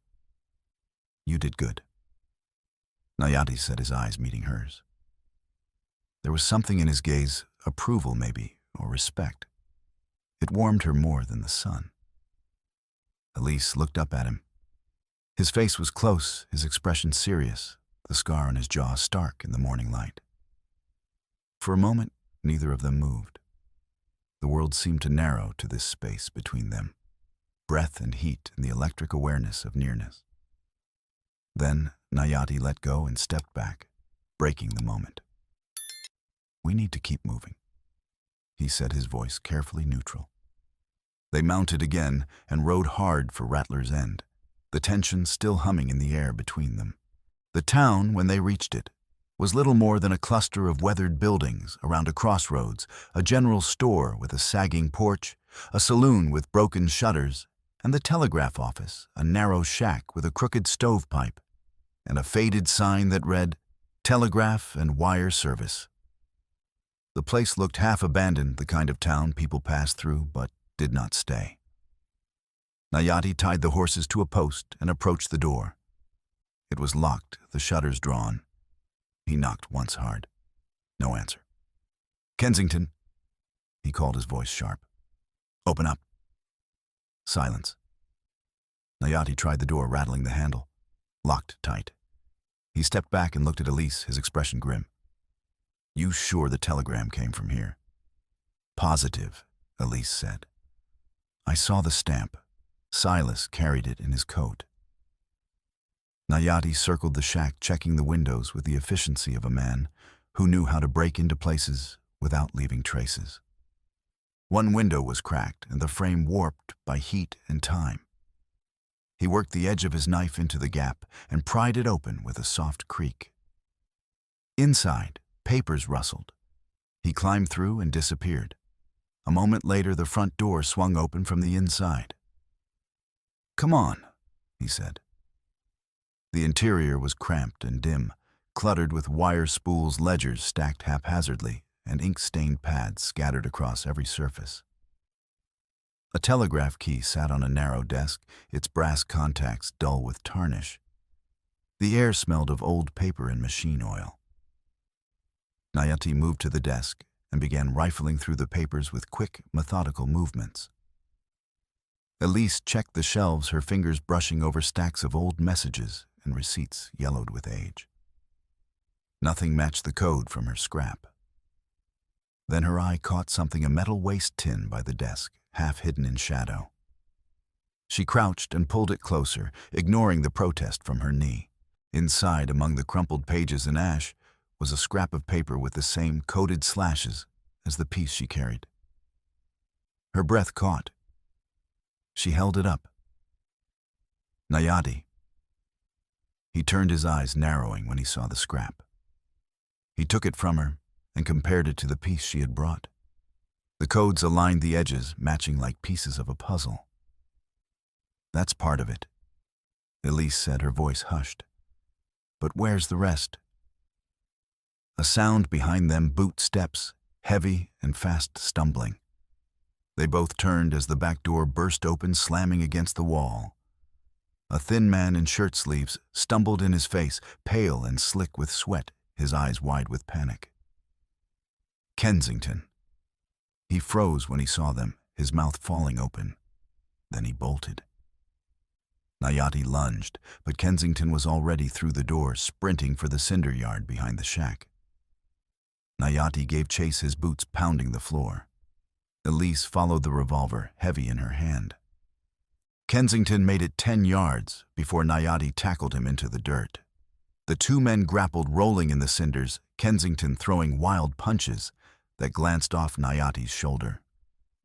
"You did good," Nayati said, his eyes meeting hers. There was something in his gaze, approval maybe, or respect. It warmed her more than the sun. Elise looked up at him. His face was close, his expression serious, the scar on his jaw stark in the morning light. For a moment, neither of them moved. The world seemed to narrow to this space between them, breath and heat and the electric awareness of nearness. Then Nayati let go and stepped back, breaking the moment. "We need to keep moving," he said, his voice carefully neutral. They mounted again and rode hard for Rattler's End, the tension still humming in the air between them. The town, when they reached it, was little more than a cluster of weathered buildings around a crossroads, a general store with a sagging porch, a saloon with broken shutters, and the telegraph office, a narrow shack with a crooked stovepipe, and a faded sign that read, "Telegraph and Wire Service." The place looked half abandoned, the kind of town people passed through but did not stay. Nayati tied the horses to a post and approached the door. It was locked, the shutters drawn. He knocked once hard. No answer. "Kensington," he called, his voice sharp. "Open up." Silence. Nayati tried the door, rattling the handle. Locked tight. He stepped back and looked at Elise, his expression grim. "You sure the telegram came from here?" "Positive," Elise said. "I saw the stamp. Silas carried it in his coat." Nayati circled the shack, checking the windows with the efficiency of a man who knew how to break into places without leaving traces. One window was cracked and the frame warped by heat and time. He worked the edge of his knife into the gap and pried it open with a soft creak. Inside, papers rustled. He climbed through and disappeared. A moment later, the front door swung open from the inside. "Come on," he said. The interior was cramped and dim, cluttered with wire spools, ledgers stacked haphazardly, and ink-stained pads scattered across every surface. A telegraph key sat on a narrow desk, its brass contacts dull with tarnish. The air smelled of old paper and machine oil. Nayati moved to the desk and began rifling through the papers with quick, methodical movements. Elise checked the shelves, her fingers brushing over stacks of old messages and receipts yellowed with age. Nothing matched the code from her scrap. Then her eye caught something, a metal waste tin by the desk, half hidden in shadow. She crouched and pulled it closer, ignoring the protest from her knee. Inside, among the crumpled pages and ash, was a scrap of paper with the same coded slashes as the piece she carried. Her breath caught. She held it up. "Nayati." He turned, his eyes narrowing when he saw the scrap. He took it from her and compared it to the piece she had brought. The codes aligned the edges, matching like pieces of a puzzle. "That's part of it," Elise said, her voice hushed. "But where's the rest?" A sound behind them, boot steps, heavy and fast stumbling. They both turned as the back door burst open, slamming against the wall. A thin man in shirt sleeves stumbled in his face, pale and slick with sweat, his eyes wide with panic. "Kensington." He froze when he saw them, his mouth falling open. Then he bolted. Nayati lunged, but Kensington was already through the door, sprinting for the cinder yard behind the shack. Nayati gave chase, his boots pounding the floor. Elise followed the revolver, heavy in her hand. Kensington made it 10 yards before Nayati tackled him into the dirt. The two men grappled, rolling in the cinders, Kensington throwing wild punches that glanced off Nayati's shoulder.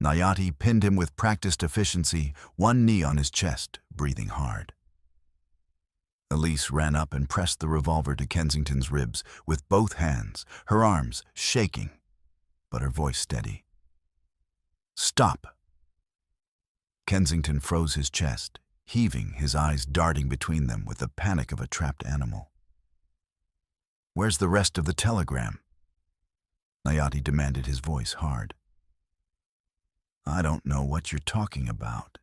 Nayati pinned him with practiced efficiency, one knee on his chest, breathing hard. Elise ran up and pressed the revolver to Kensington's ribs with both hands, her arms shaking, but her voice steady. "Stop," Kensington froze his chest, heaving, his eyes darting between them with the panic of a trapped animal. "Where's the rest of the telegram?" Nayati demanded, his voice hard. "I don't know what you're talking about."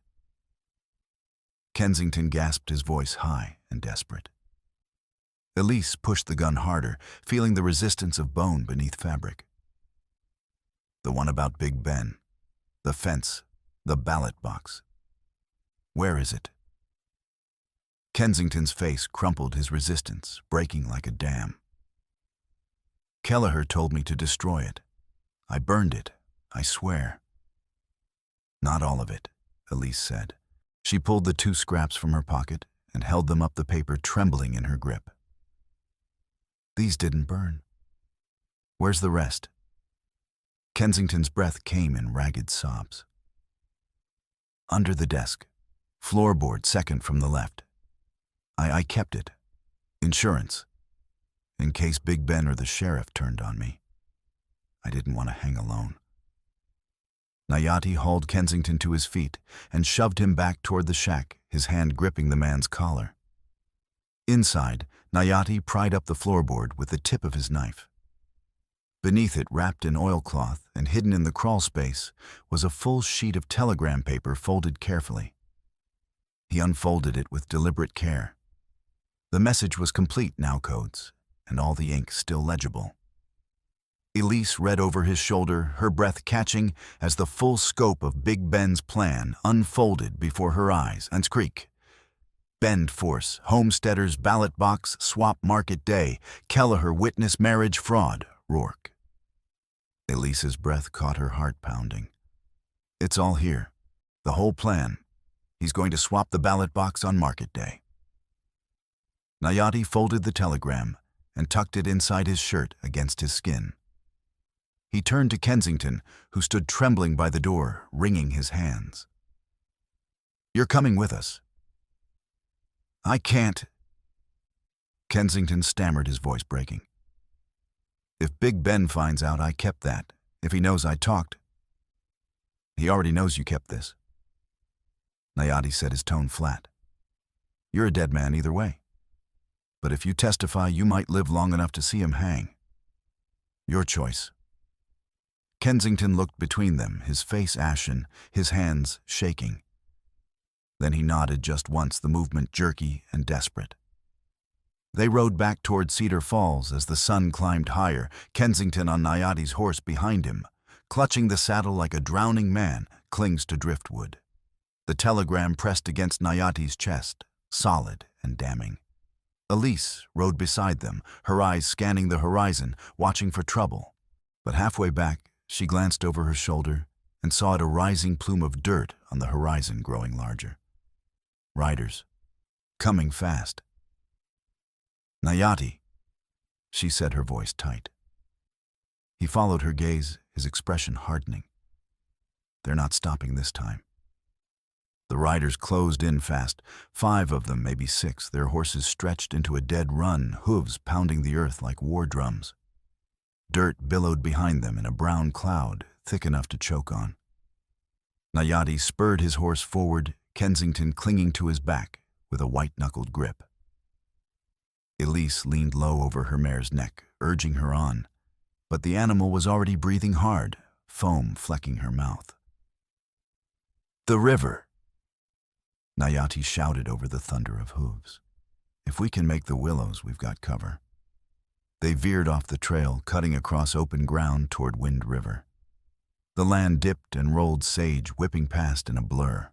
Kensington gasped, his voice high and desperate. Elise pushed the gun harder, feeling the resistance of bone beneath fabric. "The one about Big Ben, the fence, the ballot box. Where is it?" Kensington's face crumpled, his resistance breaking like a dam. "Kelleher told me to destroy it. I burned it, I swear." "Not all of it," Elise said. She pulled the 2 scraps from her pocket and held them up the paper, trembling in her grip. "These didn't burn. Where's the rest?" Kensington's breath came in ragged sobs. "Under the desk. Floorboard second from the left. I kept it. Insurance. In case Big Ben or the sheriff turned on me. I didn't want to hang alone." Nayati hauled Kensington to his feet and shoved him back toward the shack, his hand gripping the man's collar. Inside, Nayati pried up the floorboard with the tip of his knife. Beneath it, wrapped in oilcloth and hidden in the crawl space, was a full sheet of telegram paper folded carefully. He unfolded it with deliberate care. The message was complete now, codes, and all the ink still legible. Elise read over his shoulder, her breath catching as the full scope of Big Ben's plan unfolded before her eyes. And squeak. Bend force, homesteaders, ballot box, swap market day, Kelleher witness marriage fraud, Rourke. Elise's breath caught her heart pounding. "It's all here. The whole plan. He's going to swap the ballot box on market day." Nayati folded the telegram and tucked it inside his shirt against his skin. He turned to Kensington, who stood trembling by the door, wringing his hands. "You're coming with us." "I can't." Kensington stammered, his voice breaking. "If Big Ben finds out I kept that, if he knows I talked..." "He already knows you kept this." Nayati said, his tone flat. "You're a dead man either way. But if you testify, you might live long enough to see him hang. Your choice." Kensington looked between them, his face ashen, his hands shaking. Then he nodded just once, the movement jerky and desperate. They rode back toward Cedar Falls as the sun climbed higher, Kensington on Nayati's horse behind him, clutching the saddle like a drowning man clings to driftwood. The telegram pressed against Nayati's chest, solid and damning. Elise rode beside them, her eyes scanning the horizon, watching for trouble. But halfway back, she glanced over her shoulder and saw a rising plume of dirt on the horizon growing larger. Riders. Coming fast. "Nayati," she said, her voice tight. He followed her gaze, his expression hardening. "They're not stopping this time." The riders closed in fast, 5 of them, maybe 6, their horses stretched into a dead run, hooves pounding the earth like war drums. Dirt billowed behind them in a brown cloud, thick enough to choke on. Nayati spurred his horse forward, Kensington clinging to his back with a white-knuckled grip. Elise leaned low over her mare's neck, urging her on, but the animal was already breathing hard, foam flecking her mouth. "The river!" Nayati shouted over the thunder of hooves. "If we can make the willows, we've got cover." They veered off the trail, cutting across open ground toward Wind River. The land dipped and rolled sage, whipping past in a blur.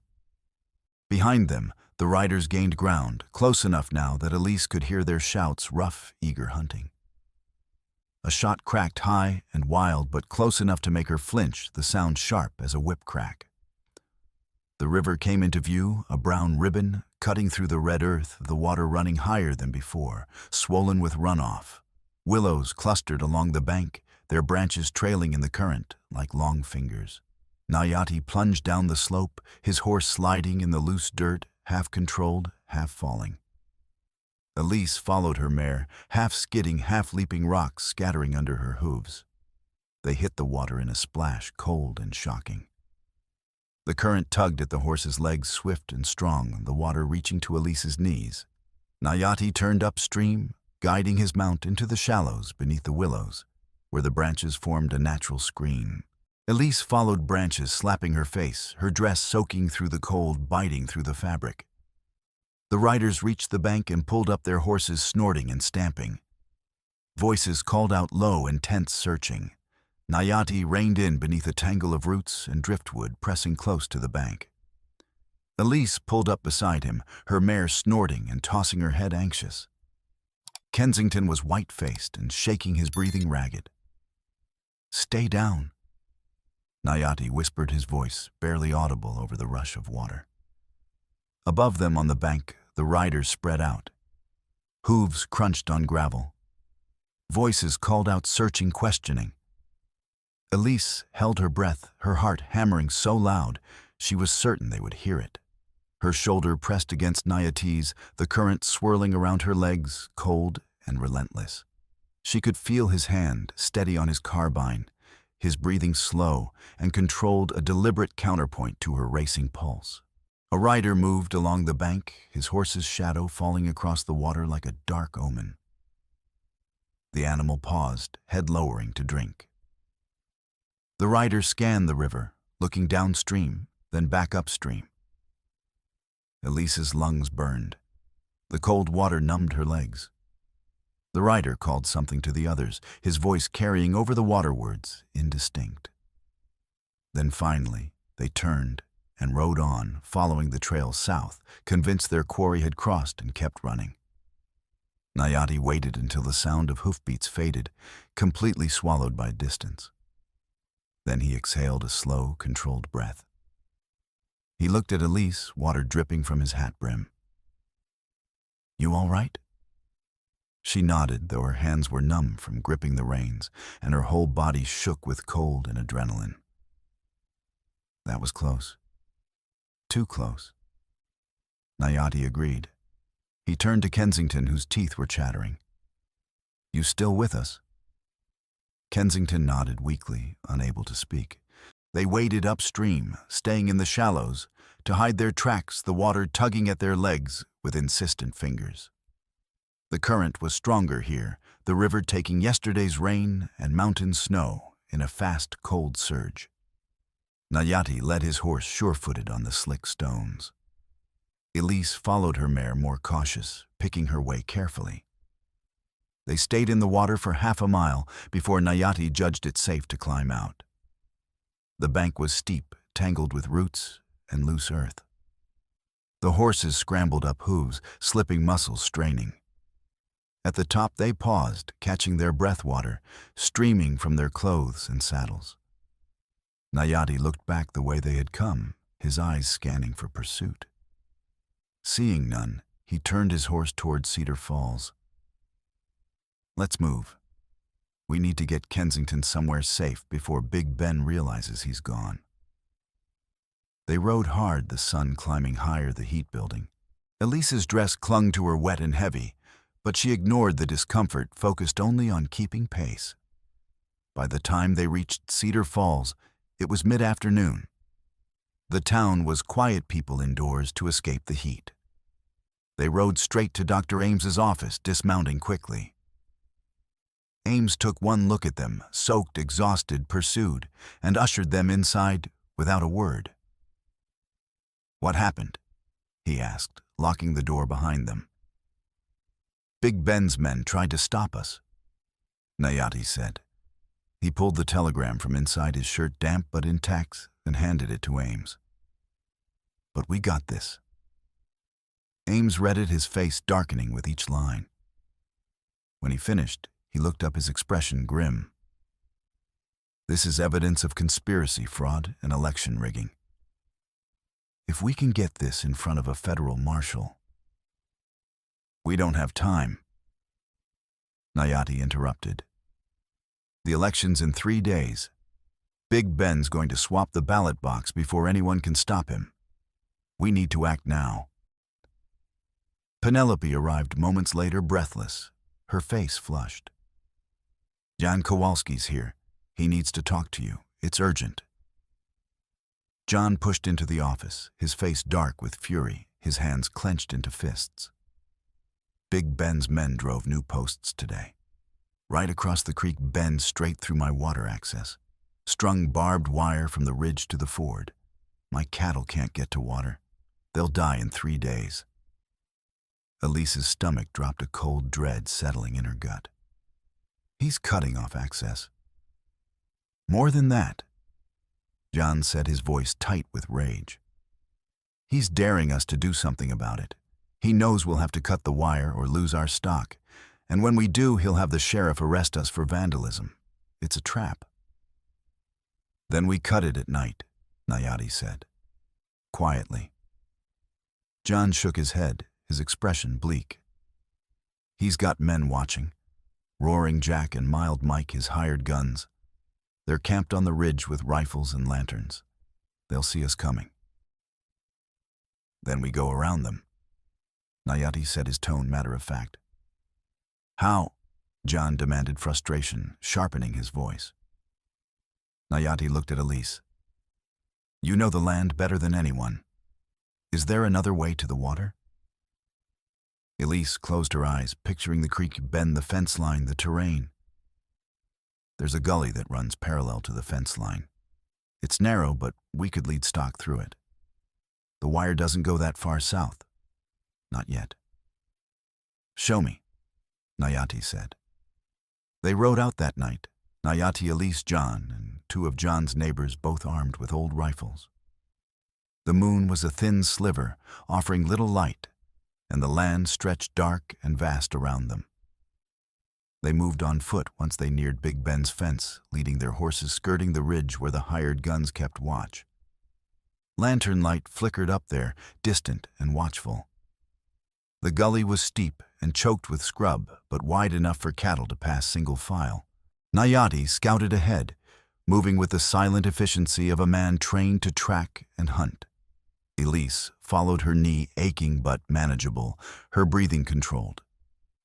Behind them, the riders gained ground, close enough now that Elise could hear their shouts, rough, eager hunting. A shot cracked high and wild, but close enough to make her flinch, the sound sharp as a whip crack. The river came into view, a brown ribbon, cutting through the red earth, the water running higher than before, swollen with runoff. Willows clustered along the bank, their branches trailing in the current like long fingers. Nayati plunged down the slope, his horse sliding in the loose dirt, half controlled, half falling. Elise followed her mare, half skidding, half leaping, rocks scattering under her hooves. They hit the water in a splash, cold and shocking. The current tugged at the horse's legs, swift and strong, the water reaching to Elise's knees. Nayati turned upstream, guiding his mount into the shallows beneath the willows, where the branches formed a natural screen. Elise followed branches, slapping her face, her dress soaking through the cold, biting through the fabric. The riders reached the bank and pulled up their horses, snorting and stamping. Voices called out low and tense, searching. Nayati reined in beneath a tangle of roots and driftwood, pressing close to the bank. Elise pulled up beside him, her mare snorting and tossing her head, anxious. Kensington was white-faced and shaking his breathing ragged. "Stay down," Nayati whispered, his voice barely audible over the rush of water. Above them on the bank, the riders spread out. Hooves crunched on gravel. Voices called out, searching, questioning. Elise held her breath, her heart hammering so loud she was certain they would hear it. Her shoulder pressed against Nayati's, the current swirling around her legs, cold and relentless. She could feel his hand steady on his carbine, his breathing slow and controlled, a deliberate counterpoint to her racing pulse. A rider moved along the bank, his horse's shadow falling across the water like a dark omen. The animal paused, head lowering to drink. The rider scanned the river, looking downstream, then back upstream. Elise's lungs burned. The cold water numbed her legs. The rider called something to the others, his voice carrying over the water, words indistinct. Then finally, they turned and rode on, following the trail south, convinced their quarry had crossed, and kept running. Nayati waited until the sound of hoofbeats faded, completely swallowed by distance. Then he exhaled a slow, controlled breath. He looked at Elise, water dripping from his hat brim. "You all right?" She nodded, though her hands were numb from gripping the reins, and her whole body shook with cold and adrenaline. "That was close. Too close." Nayati agreed. He turned to Kensington, whose teeth were chattering. "You still with us?" Kensington nodded weakly, unable to speak. They waded upstream, staying in the shallows, to hide their tracks, the water tugging at their legs with insistent fingers. The current was stronger here, the river taking yesterday's rain and mountain snow in a fast, cold surge. Nayati led his horse sure-footed on the slick stones. Elise followed her mare, more cautious, picking her way carefully. They stayed in the water for half a mile before Nayati judged it safe to climb out. The bank was steep, tangled with roots and loose earth. The horses scrambled up, hooves, slipping, muscles straining. At the top they paused, catching their breath, water streaming from their clothes and saddles. Nayati looked back the way they had come, his eyes scanning for pursuit. Seeing none, he turned his horse toward Cedar Falls. "Let's move. We need to get Kensington somewhere safe before Big Ben realizes he's gone." They rode hard, the sun climbing higher, the heat building. Elise's dress clung to her, wet and heavy, but she ignored the discomfort, focused only on keeping pace. By the time they reached Cedar Falls, it was mid-afternoon. The town was quiet, people indoors to escape the heat. They rode straight to Dr. Ames's office, dismounting quickly. Ames took one look at them, soaked, exhausted, pursued, and ushered them inside without a word. "What happened?" he asked, locking the door behind them. "Big Ben's men tried to stop us," Nayati said. He pulled the telegram from inside his shirt, damp but intact, and handed it to Ames. "But we got this." Ames read it, his face darkening with each line. When he finished, he looked up, his expression grim. "This is evidence of conspiracy, fraud, and election rigging. If we can get this in front of a federal marshal—" "We don't have time," Nayati interrupted. "The election's in 3 days. Big Ben's going to swap the ballot box before anyone can stop him. We need to act now." Penelope arrived moments later, breathless, her face flushed. "Jan Kowalski's here. He needs to talk to you. It's urgent." John pushed into the office, his face dark with fury, his hands clenched into fists. Big Ben's men drove new posts today. Right across the creek bend straight through my water access. Strung barbed wire from the ridge to the ford. My cattle can't get to water. They'll die in 3 days. Elise's stomach dropped, a cold dread settling in her gut. He's cutting off access. More than that, John said, his voice tight with rage. He's daring us to do something about it. He knows we'll have to cut the wire or lose our stock. And when we do, he'll have the sheriff arrest us for vandalism. It's a trap. Then we cut it at night, Nayati said, quietly. John shook his head, his expression bleak. He's got men watching. Roaring Jack and Mild Mike, his hired guns. They're camped on the ridge with rifles and lanterns. They'll see us coming. Then we go around them, Nayati said, his tone matter-of-fact. How? John demanded, frustration sharpening his voice. Nayati looked at Elise. You know the land better than anyone. Is there another way to the water? Elise closed her eyes, picturing the creek bend, the fence line, the terrain. There's a gully that runs parallel to the fence line. It's narrow, but we could lead stock through it. The wire doesn't go that far south. Not yet. Show me, Nayati said. They rode out that night, Nayati, Elise, John, and 2 of John's neighbors, both armed with old rifles. The moon was a thin sliver, offering little light, and the land stretched dark and vast around them. They moved on foot once they neared Big Ben's fence, leading their horses skirting the ridge where the hired guns kept watch. Lantern light flickered up there, distant and watchful. The gully was steep and choked with scrub, but wide enough for cattle to pass single file. Nayati scouted ahead, moving with the silent efficiency of a man trained to track and hunt. Elise followed, her knee aching but manageable, her breathing controlled.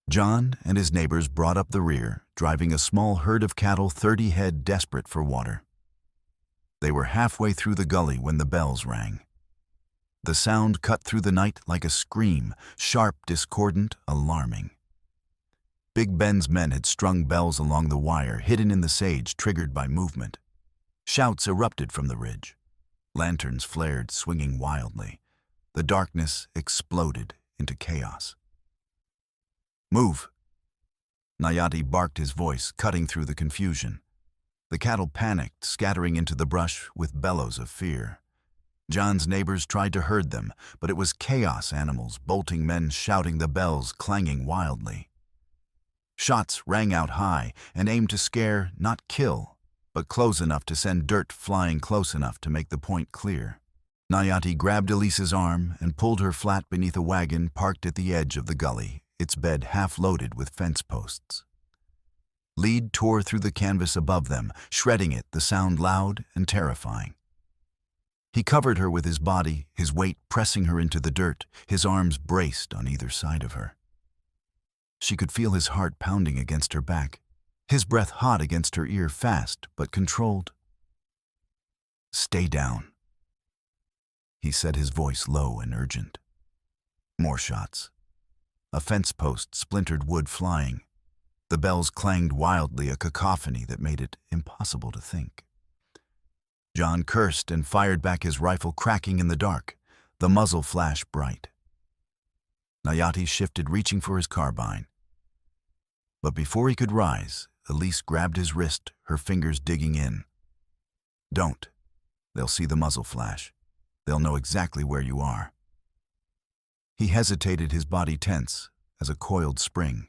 John and his neighbors brought up the rear, driving a small herd of cattle, 30 head, desperate for water. They were halfway through the gully when the bells rang. The sound cut through the night like a scream, sharp, discordant, alarming. Big Ben's men had strung bells along the wire, hidden in the sage, triggered by movement. Shouts erupted from the ridge. Lanterns flared, swinging wildly. The darkness exploded into chaos. Move! Nayati barked, his voice cutting through the confusion. The cattle panicked, scattering into the brush with bellows of fear. John's neighbors tried to herd them, but it was chaos, animals, bolting, men shouting, the bells clanging wildly. Shots rang out high and aimed to scare, not kill, but close enough to send dirt flying, close enough to make the point clear. Nayati grabbed Elise's arm and pulled her flat beneath a wagon parked at the edge of the gully, its bed half loaded with fence posts. Lead tore through the canvas above them, shredding it, the sound loud and terrifying. He covered her with his body, his weight pressing her into the dirt, his arms braced on either side of her. She could feel his heart pounding against her back, his breath hot against her ear, fast but controlled. Stay down, he said, his voice low and urgent. More shots. A fence post, splintered wood flying. The bells clanged wildly, a cacophony that made it impossible to think. John cursed and fired back, his rifle cracking in the dark, the muzzle flash bright. Nayati shifted, reaching for his carbine. But before he could rise, Elise grabbed his wrist, her fingers digging in. Don't. They'll see the muzzle flash. They'll know exactly where you are. He hesitated, his body tense as a coiled spring.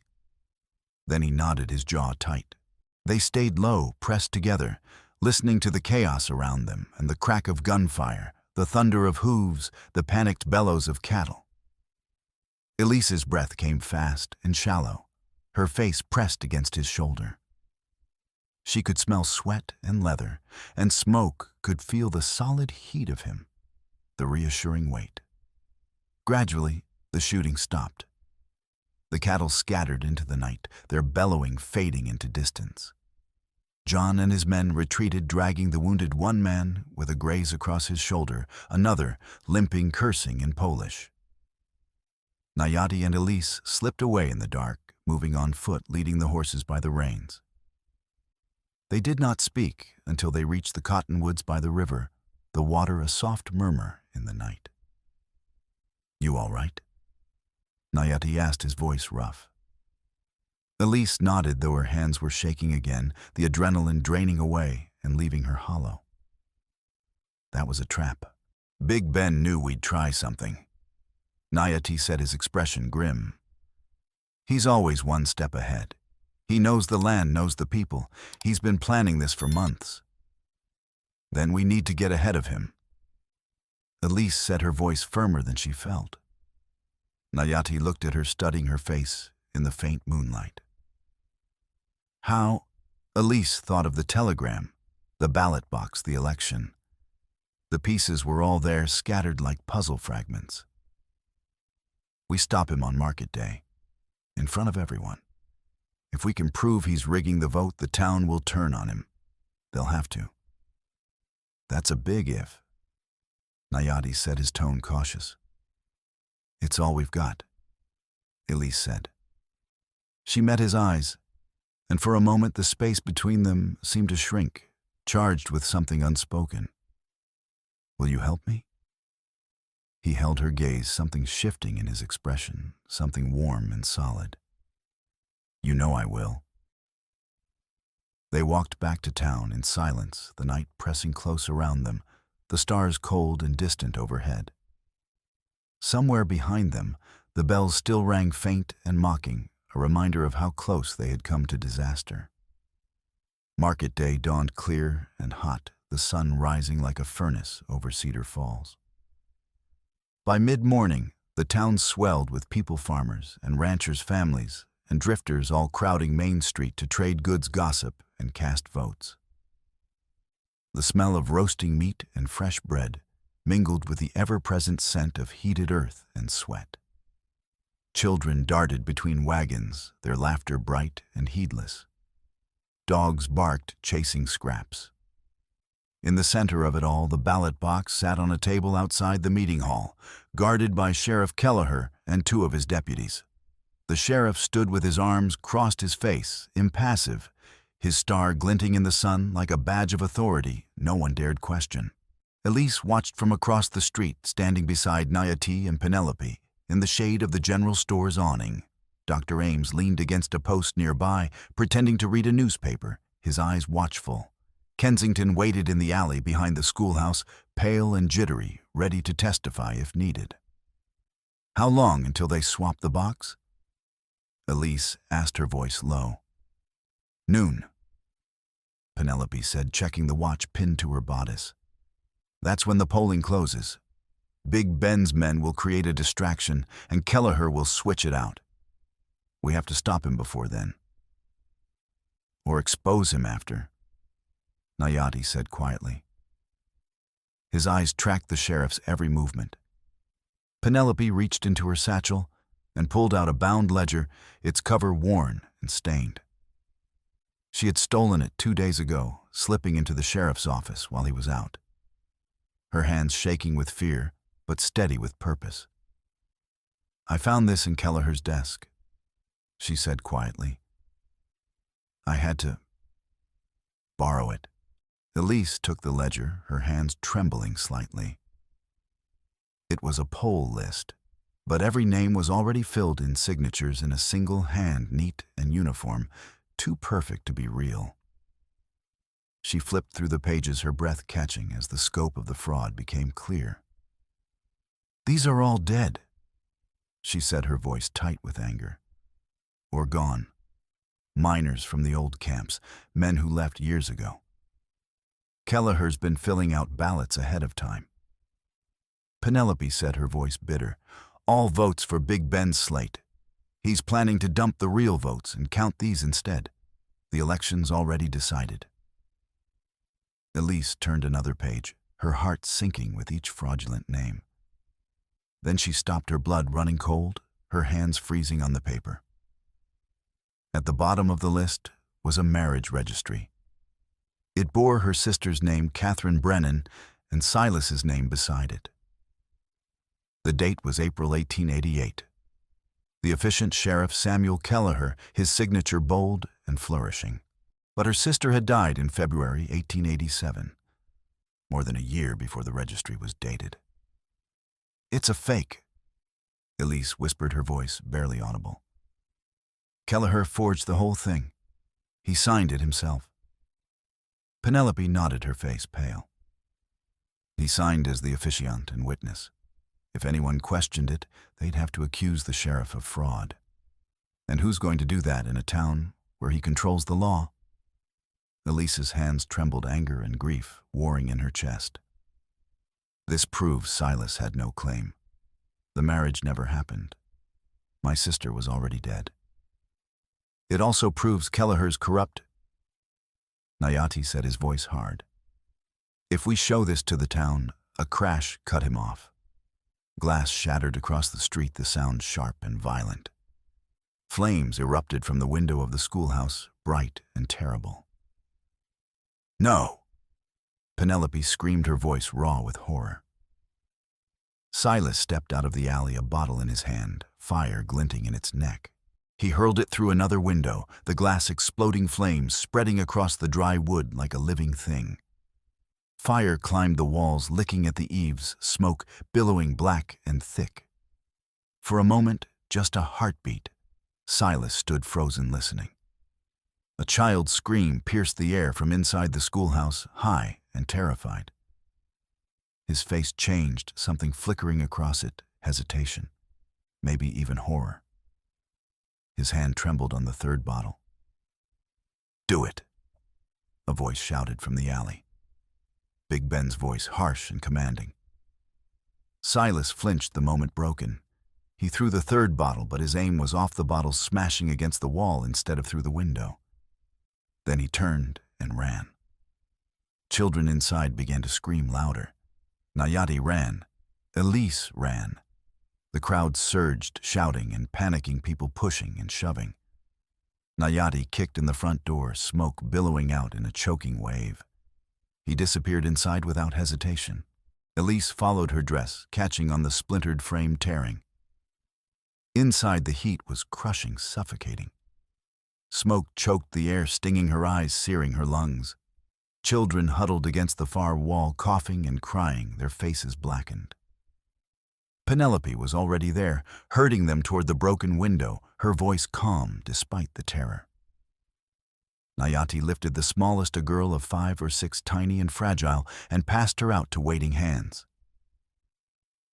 Then he nodded, his jaw tight. They stayed low, pressed together, listening to the chaos around them and the crack of gunfire, the thunder of hooves, the panicked bellows of cattle. Elise's breath came fast and shallow, her face pressed against his shoulder. She could smell sweat and leather, and smoke, could feel the solid heat of him, the reassuring weight. Gradually, the shooting stopped. The cattle scattered into the night, their bellowing fading into distance. John and his men retreated, dragging the wounded one man with a graze across his shoulder, another limping, cursing in Polish. Nayati and Elise slipped away in the dark, moving on foot, leading the horses by the reins. They did not speak until they reached the cottonwoods by the river, the water a soft murmur in the night. "You all right?" Nayati asked, his voice rough. Elise nodded, though her hands were shaking again, the adrenaline draining away and leaving her hollow. That was a trap. Big Ben knew we'd try something. Nayati said, his expression grim. He's always one step ahead. He knows the land, knows the people. He's been planning this for months. Then we need to get ahead of him. Elise said, her voice firmer than she felt. Nayati looked at her, studying her face in the faint moonlight. How? Elise thought of the telegram, the ballot box, the election. The pieces were all there, scattered like puzzle fragments. We stop him on market day, in front of everyone. If we can prove he's rigging the vote, the town will turn on him. They'll have to. That's a big if. Nayati said, his tone cautious. It's all we've got, Elise said. She met his eyes, and for a moment the space between them seemed to shrink, charged with something unspoken. Will you help me? He held her gaze, something shifting in his expression, something warm and solid. You know I will. They walked back to town in silence, the night pressing close around them, the stars cold and distant overhead. Somewhere behind them, the bells still rang faint and mocking, a reminder of how close they had come to disaster. Market day dawned clear and hot, the sun rising like a furnace over Cedar Falls. By mid-morning, the town swelled with people, farmers and ranchers' families, and drifters all crowding Main Street to trade goods, gossip, and cast votes. The smell of roasting meat and fresh bread mingled with the ever-present scent of heated earth and sweat. Children darted between wagons, their laughter bright and heedless. Dogs barked, chasing scraps. In the center of it all, the ballot box sat on a table outside the meeting hall, guarded by Sheriff Kelleher and 2 of his deputies. The sheriff stood with his arms crossed, his face impassive, his star glinting in the sun like a badge of authority no one dared question. Elise watched from across the street, standing beside Nayati and Penelope, in the shade of the general store's awning. Dr. Ames leaned against a post nearby, pretending to read a newspaper, his eyes watchful. Kensington waited in the alley behind the schoolhouse, pale and jittery, ready to testify if needed. How long until they swapped the box? Elise asked, her voice low. Noon, Penelope said, checking the watch pinned to her bodice. That's when the polling closes. Big Ben's men will create a distraction, and Kelleher will switch it out. We have to stop him before then. Or expose him after, Nayati said quietly. His eyes tracked the sheriff's every movement. Penelope reached into her satchel and pulled out a bound ledger, its cover worn and stained. She had stolen it 2 days ago, slipping into the sheriff's office while he was out. Her hands shaking with fear, but steady with purpose. I found this in Kelleher's desk, she said quietly. I had to borrow it. Elise took the ledger, her hands trembling slightly. It was a poll list, but every name was already filled in signatures in a single hand, neat and uniform, too perfect to be real. She flipped through the pages, her breath catching as the scope of the fraud became clear. These are all dead, she said, her voice tight with anger. Or gone. Miners from the old camps, men who left years ago. Kelleher's been filling out ballots ahead of time. Penelope said, her voice bitter. All votes for Big Ben's slate. He's planning to dump the real votes and count these instead. The election's already decided. Elise turned another page, her heart sinking with each fraudulent name. Then she stopped, her blood running cold, her hands freezing on the paper. At the bottom of the list was a marriage registry. It bore her sister's name, Catherine Brennan, and Silas's name beside it. The date was April 1888. The efficient sheriff Samuel Kelleher, his signature bold and flourishing. But her sister had died in February 1887, more than a year before the registry was dated. "It's a fake," Elise whispered, her voice barely audible. "Kelleher forged the whole thing. He signed it himself." Penelope nodded, her face pale. "He signed as the officiant and witness. If anyone questioned it, they'd have to accuse the sheriff of fraud. And who's going to do that in a town where he controls the law?" Elise's hands trembled, anger and grief warring in her chest. "This proves Silas had no claim. The marriage never happened. My sister was already dead. It also proves Kelleher's corrupt." Nayati said, his voice hard. "If we show this to the town, a crash cut him off. Glass shattered across the street, the sound sharp and violent. Flames erupted from the window of the schoolhouse, bright and terrible." "No!" Penelope screamed, her voice raw with horror. Silas stepped out of the alley, a bottle in his hand, fire glinting in its neck. He hurled it through another window, the glass exploding, flames spreading across the dry wood like a living thing. Fire climbed the walls, licking at the eaves, smoke billowing black and thick. For a moment, just a heartbeat, Silas stood frozen, listening. A child's scream pierced the air from inside the schoolhouse, high and terrified. His face changed, something flickering across it, hesitation, maybe even horror. His hand trembled on the third bottle. "Do it," a voice shouted from the alley. Big Ben's voice, harsh and commanding. Silas flinched, the moment broken. He threw the third bottle, but his aim was off the bottle, smashing against the wall instead of through the window. Then he turned and ran. Children inside began to scream louder. Nayati ran. Elise ran. The crowd surged, shouting and panicking, people pushing and shoving. Nayati kicked in the front door, smoke billowing out in a choking wave. He disappeared inside without hesitation. Elise followed, her dress catching on the splintered frame, tearing. Inside, the heat was crushing, suffocating. Smoke choked the air, stinging her eyes, searing her lungs. Children huddled against the far wall, coughing and crying, their faces blackened. Penelope was already there, herding them toward the broken window, her voice calm despite the terror. Nayati lifted the smallest, a girl of 5 or 6, tiny and fragile, and passed her out to waiting hands.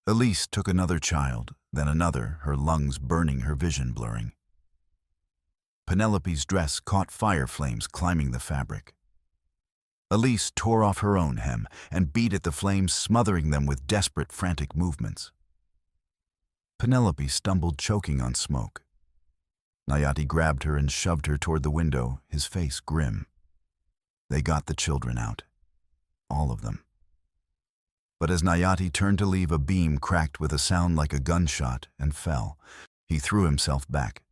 Elise took another child, then another, her lungs burning, her vision blurring. Penelope's dress caught fire flames climbing the fabric. Elise tore off her own hem and beat at the flames, smothering them with desperate, frantic movements. Penelope stumbled, choking on smoke. Nayati grabbed her and shoved her toward the window, his face grim. They got the children out. All of them. But as Nayati turned to leave, a beam cracked with a sound like a gunshot and fell. He threw himself back,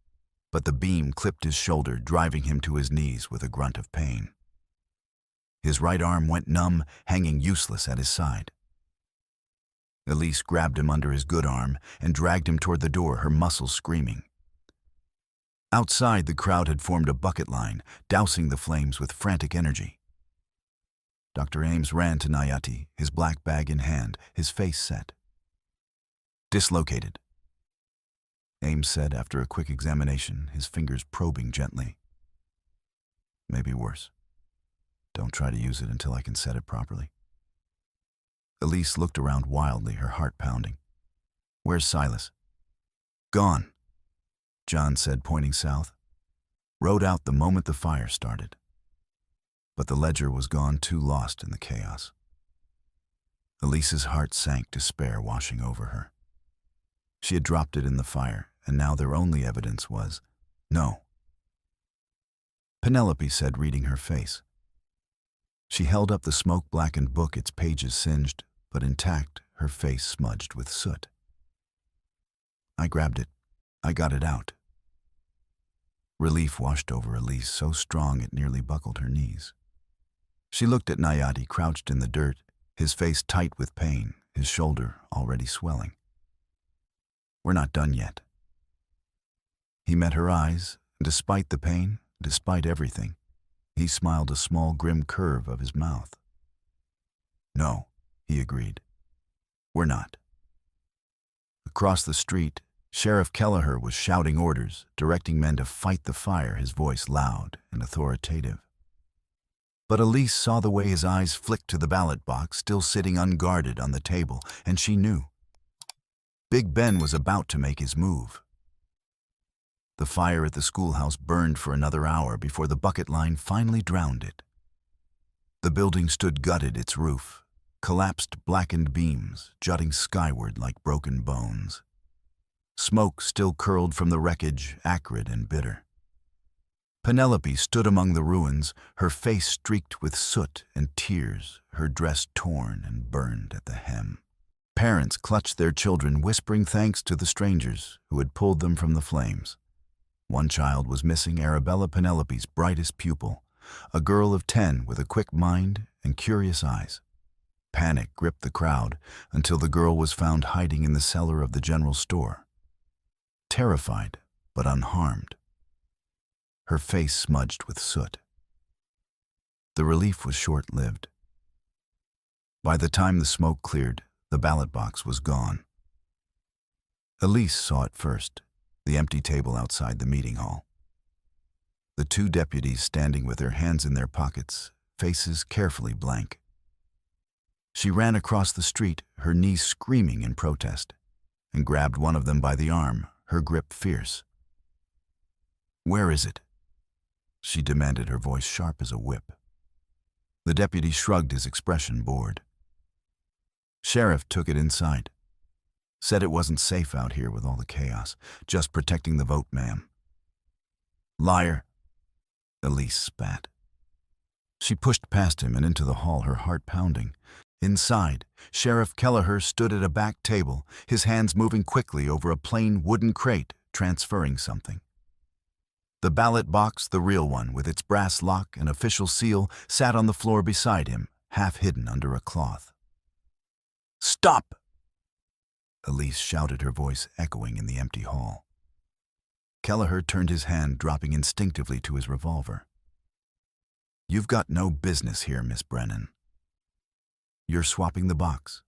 but the beam clipped his shoulder, driving him to his knees with a grunt of pain. His right arm went numb, hanging useless at his side. Elise grabbed him under his good arm and dragged him toward the door, her muscles screaming. Outside, the crowd had formed a bucket line, dousing the flames with frantic energy. Dr. Ames ran to Nayati, his black bag in hand, his face set. "Dislocated," Ames said after a quick examination, his fingers probing gently. "Maybe worse. Don't try to use it until I can set it properly." Elise looked around wildly, her heart pounding. "Where's Silas?" "Gone," John said, pointing south. "Rode out the moment the fire started." But the ledger was gone, too lost in the chaos. Elise's heart sank, despair washing over her. She had dropped it in the fire, and now their only evidence was no. Penelope said, reading her face. She held up the smoke-blackened book, its pages singed, but intact, her face smudged with soot. "I grabbed it. I got it out." Relief washed over Elise, so strong it nearly buckled her knees. She looked at Nayati crouched in the dirt, his face tight with pain, his shoulder already swelling. "We're not done yet." He met her eyes, and despite the pain, despite everything, he smiled a small grim curve of his mouth. "No," he agreed. "We're not." Across the street, Sheriff Kelleher was shouting orders, directing men to fight the fire, his voice loud and authoritative. But Elise saw the way his eyes flicked to the ballot box still sitting unguarded on the table, and she knew. Big Ben was about to make his move. The fire at the schoolhouse burned for another hour before the bucket line finally drowned it. The building stood gutted, its roof, collapsed blackened beams jutting skyward like broken bones. Smoke still curled from the wreckage, acrid and bitter. Penelope stood among the ruins, her face streaked with soot and tears, her dress torn and burned at the hem. Parents clutched their children, whispering thanks to the strangers who had pulled them from the flames. One child was missing, Arabella, Penelope's brightest pupil, a girl of 10 with a quick mind and curious eyes. Panic gripped the crowd until the girl was found hiding in the cellar of the general store. Terrified, but unharmed. Her face smudged with soot. The relief was short-lived. By the time the smoke cleared, the ballot box was gone. Elise saw it first, the empty table outside the meeting hall. The two deputies standing with their hands in their pockets, faces carefully blank. She ran across the street, her knees screaming in protest, and grabbed one of them by the arm, her grip fierce. "Where is it?" she demanded, her voice sharp as a whip. The deputy shrugged, his expression bored. "Sheriff took it inside. Said it wasn't safe out here with all the chaos. Just protecting the vote, ma'am." "Liar," Elise spat. She pushed past him and into the hall, her heart pounding. Inside, Sheriff Kelleher stood at a back table, his hands moving quickly over a plain wooden crate, transferring something. The ballot box, the real one, with its brass lock and official seal, sat on the floor beside him, half hidden under a cloth. "Stop!" Elise shouted, her voice echoing in the empty hall. Kelleher turned his hand, dropping instinctively to his revolver. "You've got no business here, Miss Brennan." "You're swapping the box,"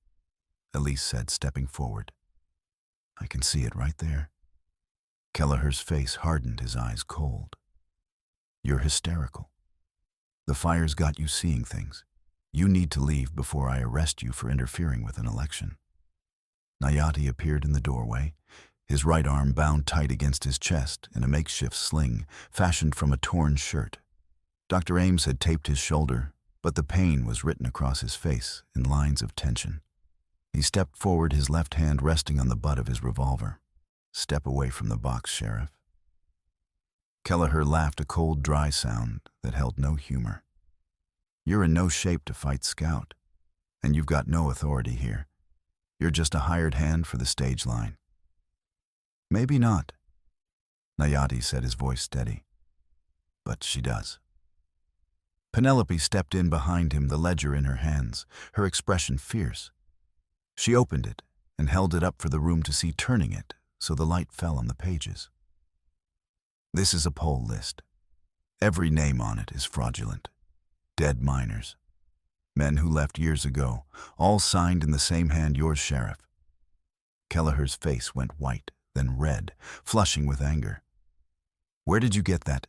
Elise said, stepping forward. "I can see it right there." Kelleher's face hardened, his eyes cold. "You're hysterical. The fire's got you seeing things. You need to leave before I arrest you for interfering with an election." Nayati appeared in the doorway, his right arm bound tight against his chest in a makeshift sling fashioned from a torn shirt. Dr. Ames had taped his shoulder, but the pain was written across his face in lines of tension. He stepped forward, his left hand resting on the butt of his revolver. "Step away from the box, Sheriff." Kelleher laughed, a cold, dry sound that held no humor. "You're in no shape to fight Scout, and you've got no authority here. You're just a hired hand for the stage line." "Maybe not," Nayati said, his voice steady. "But she does." Penelope stepped in behind him, the ledger in her hands, her expression fierce. She opened it and held it up for the room to see, turning it so the light fell on the pages. "This is a poll list. Every name on it is fraudulent. Dead miners. Men who left years ago, all signed in the same hand, yours, Sheriff." Kelleher's face went white, then red, flushing with anger. "Where did you get that?"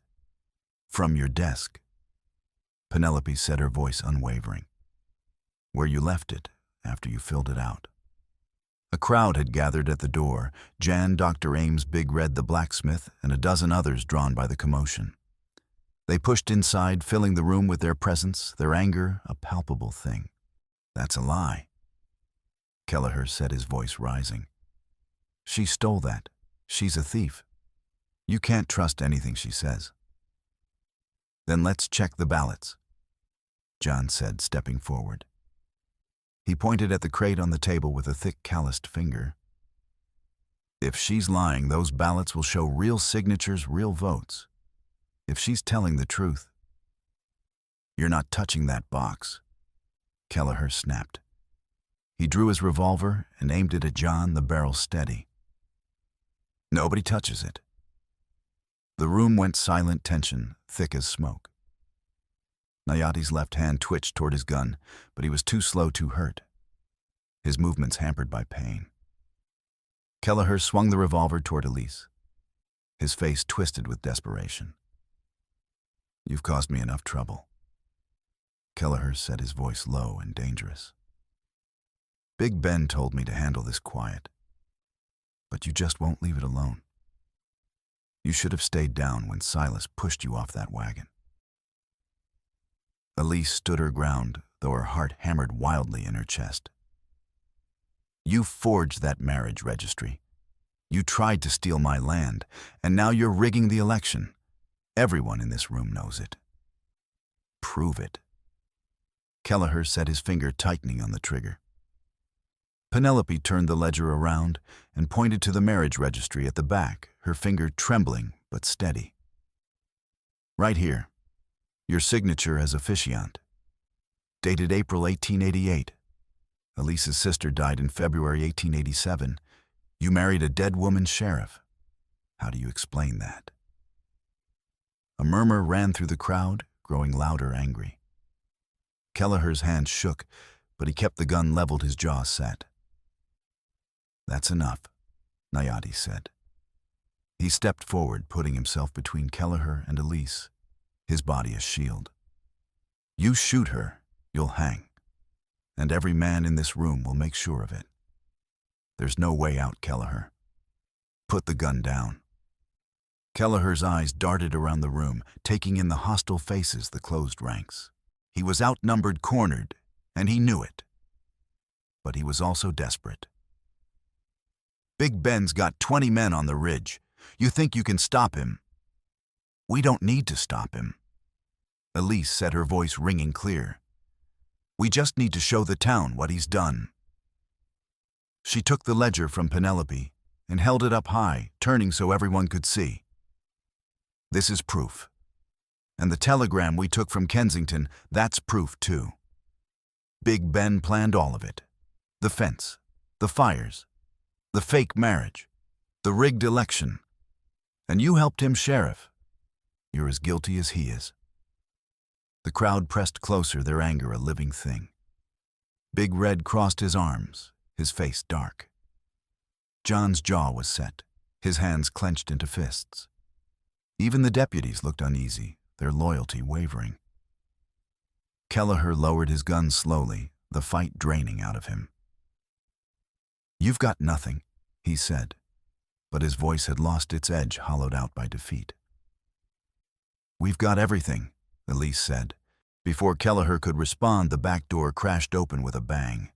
"From your desk," Penelope said, her voice unwavering. "Where you left it after you filled it out." A crowd had gathered at the door, Jan, Dr. Ames, Big Red the blacksmith, and a dozen others drawn by the commotion. They pushed inside, filling the room with their presence, their anger a palpable thing. "That's a lie," Kelleher said, his voice rising. "She stole that. She's a thief. You can't trust anything she says." "Then let's check the ballots," John said, stepping forward. He pointed at the crate on the table with a thick, calloused finger. "If she's lying, those ballots will show real signatures, real votes. If she's telling the truth..." "You're not touching that box," Kelleher snapped. He drew his revolver and aimed it at John, the barrel steady. "Nobody touches it." The room went silent tension, thick as smoke. Nayati's left hand twitched toward his gun, but he was too slow to hurt. His movements hampered by pain. Kelleher swung the revolver toward Elise. His face twisted with desperation. "You've caused me enough trouble." Kelleher said, his voice low and dangerous. "Big Ben told me to handle this quiet. But you just won't leave it alone. You should have stayed down when Silas pushed you off that wagon." Elise stood her ground, though her heart hammered wildly in her chest. "You forged that marriage registry. You tried to steal my land, and now you're rigging the election. Everyone in this room knows it." "Prove it." Kelleher set his finger tightening on the trigger. Penelope turned the ledger around and pointed to the marriage registry at the back, her finger trembling but steady. "Right here. Your signature as officiant. Dated April 1888. Elise's sister died in February 1887. You married a dead woman sheriff. How do you explain that?" A murmur ran through the crowd, growing louder, angry. Kelleher's hand shook, but he kept the gun leveled, his jaw set. "That's enough," Nayati said. He stepped forward, putting himself between Kelleher and Elise, his body a shield. "You shoot her, you'll hang. And every man in this room will make sure of it. There's no way out, Kelleher. Put the gun down." Kelleher's eyes darted around the room, taking in the hostile faces, the closed ranks. He was outnumbered, cornered, and he knew it. But he was also desperate. "Big Ben's got 20 men on the ridge. You think you can stop him?" "We don't need to stop him." Elise said, her voice ringing clear. "We just need to show the town what he's done." She took the ledger from Penelope and held it up high, turning so everyone could see. "This is proof. And the telegram we took from Kensington, that's proof too. Big Ben planned all of it. The fence, the fires, the fake marriage, the rigged election. And you helped him, Sheriff. You're as guilty as he is." The crowd pressed closer, their anger a living thing. Big Red crossed his arms, his face dark. John's jaw was set, his hands clenched into fists. Even the deputies looked uneasy, their loyalty wavering. Kelleher lowered his gun slowly, the fight draining out of him. "You've got nothing," he said, but his voice had lost its edge, hollowed out by defeat. "We've got everything," Elise said. Before Kelleher could respond, the back door crashed open with a bang.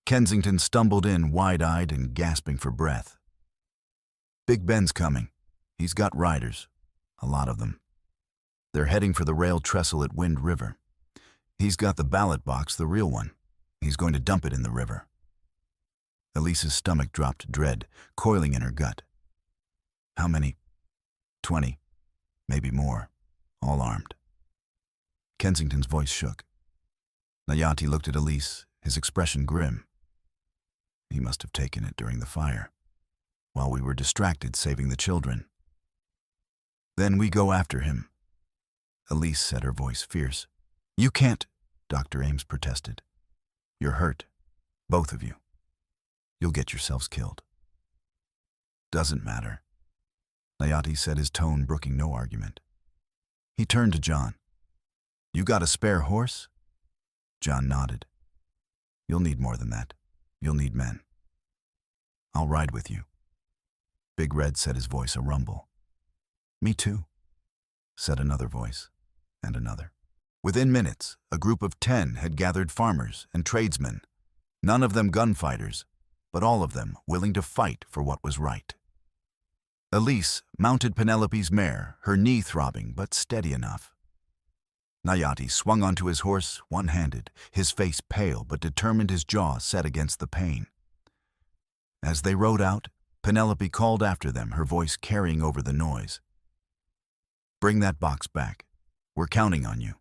Kensington stumbled in, wide-eyed and gasping for breath. "Big Ben's coming. He's got riders, a lot of them. They're heading for the rail trestle at Wind River. He's got the ballot box, the real one. He's going to dump it in the river." Elise's stomach dropped, dread coiling in her gut. "How many?" 20, maybe more, all armed." Kensington's voice shook. Nayati looked at Elise, his expression grim. "He must have taken it during the fire, while we were distracted saving the children. Then we go after him." Elise said, her voice fierce. "You can't," Dr. Ames protested. "You're hurt, both of you. You'll get yourselves killed." "Doesn't matter," Nayati said, his tone brooking no argument. He turned to John. "You got a spare horse?" John nodded. "You'll need more than that. You'll need men." "I'll ride with you." Big Red said, his voice a rumble. "Me too," said another voice, and another. Within minutes, a group of 10 had gathered, farmers and tradesmen, none of them gunfighters, but all of them willing to fight for what was right. Elise mounted Penelope's mare, her knee throbbing but steady enough. Nayati swung onto his horse, one-handed, his face pale but determined, his jaw set against the pain. As they rode out, Penelope called after them, her voice carrying over the noise. "Bring that box back. We're counting on you.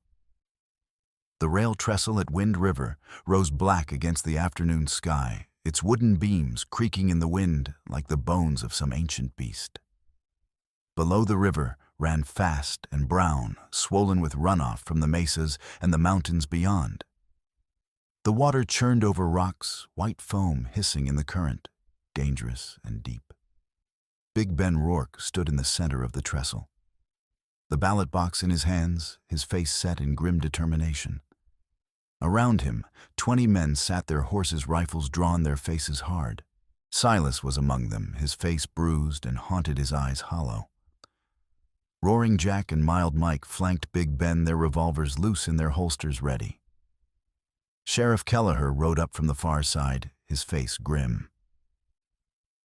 The rail trestle at Wind River rose black against the afternoon sky, its wooden beams creaking in the wind like the bones of some ancient beast. Below the river ran fast and brown, swollen with runoff from the mesas and the mountains beyond. The water churned over rocks, white foam hissing in the current, dangerous and deep. Big Ben Rourke stood in the center of the trestle, the ballot box in his hands, his face set in grim determination. Around him, 20 men sat, their horses' rifles drawn, their faces hard. Silas was among them, his face bruised and haunted, his eyes hollow. Roaring Jack and Mild Mike flanked Big Ben, their revolvers loose in their holsters ready. Sheriff Kelleher rode up from the far side, his face grim.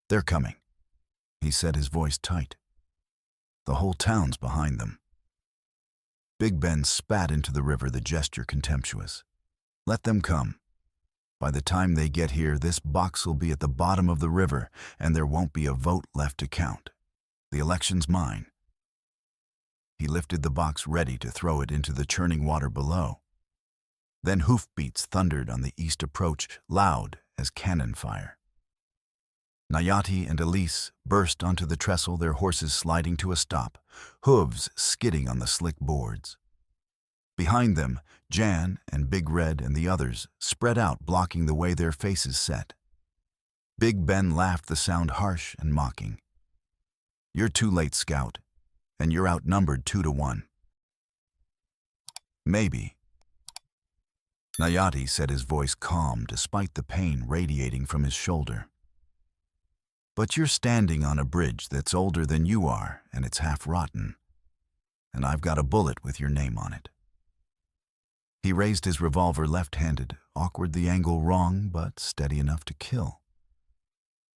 "They're coming," he said, his voice tight. "The whole town's behind them." Big Ben spat into the river, the gesture contemptuous. "Let them come. By the time they get here, this box will be at the bottom of the river, and there won't be a vote left to count. The election's mine." He lifted the box, ready to throw it into the churning water below. Then hoofbeats thundered on the east approach, loud as cannon fire. Nayati and Elise burst onto the trestle, their horses sliding to a stop, hooves skidding on the slick boards. Behind them, Jan and Big Red and the others spread out, blocking the way, their faces set. Big Ben laughed, the sound harsh and mocking. "You're too late, Scout, and you're outnumbered 2-1. Maybe." Nayati said, his voice calm despite the pain radiating from his shoulder. "But you're standing on a bridge that's older than you are, and it's half rotten. And I've got a bullet with your name on it." He raised his revolver left-handed, awkward the angle, wrong, but steady enough to kill.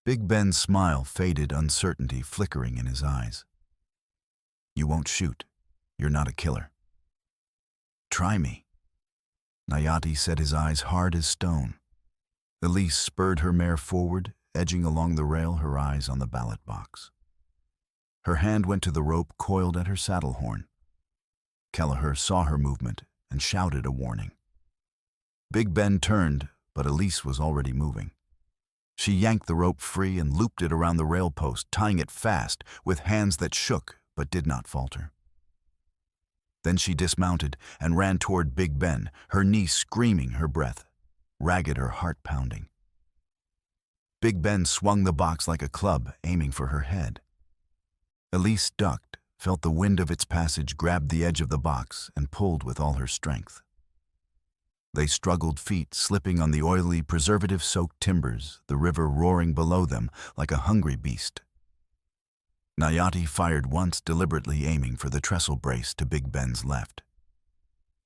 Big Ben's smile faded, uncertainty flickering in his eyes. "You won't shoot. You're not a killer." "Try me," Nayati said, his eyes hard as stone. Elise spurred her mare forward, edging along the rail, her eyes on the ballot box. Her hand went to the rope coiled at her saddle horn. Kelleher saw her movement and shouted a warning. Big Ben turned, but Elise was already moving. She yanked the rope free and looped it around the rail post, tying it fast with hands that shook but did not falter. Then she dismounted and ran toward Big Ben, her knee screaming, her breath ragged, her heart pounding. Big Ben swung the box like a club, aiming for her head. Elise ducked, felt the wind of its passage, grabbed the edge of the box, and pulled with all her strength. They struggled, feet slipping on the oily, preservative-soaked timbers, the river roaring below them like a hungry beast. Nayati fired once, deliberately aiming for the trestle brace to Big Ben's left.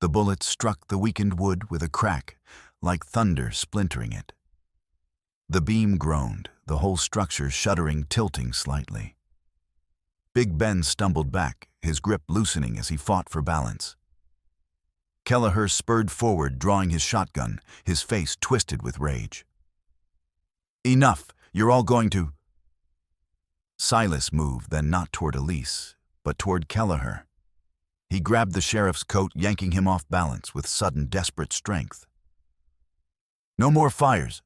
The bullet struck the weakened wood with a crack, like thunder splintering it. The beam groaned, the whole structure shuddering, tilting slightly. Big Ben stumbled back, his grip loosening as he fought for balance. Kelleher spurred forward, drawing his shotgun, his face twisted with rage. "Enough! You're all going to—" Silas moved, then not toward Elise, but toward Kelleher. He grabbed the sheriff's coat, yanking him off balance with sudden, desperate strength. "No more fires!"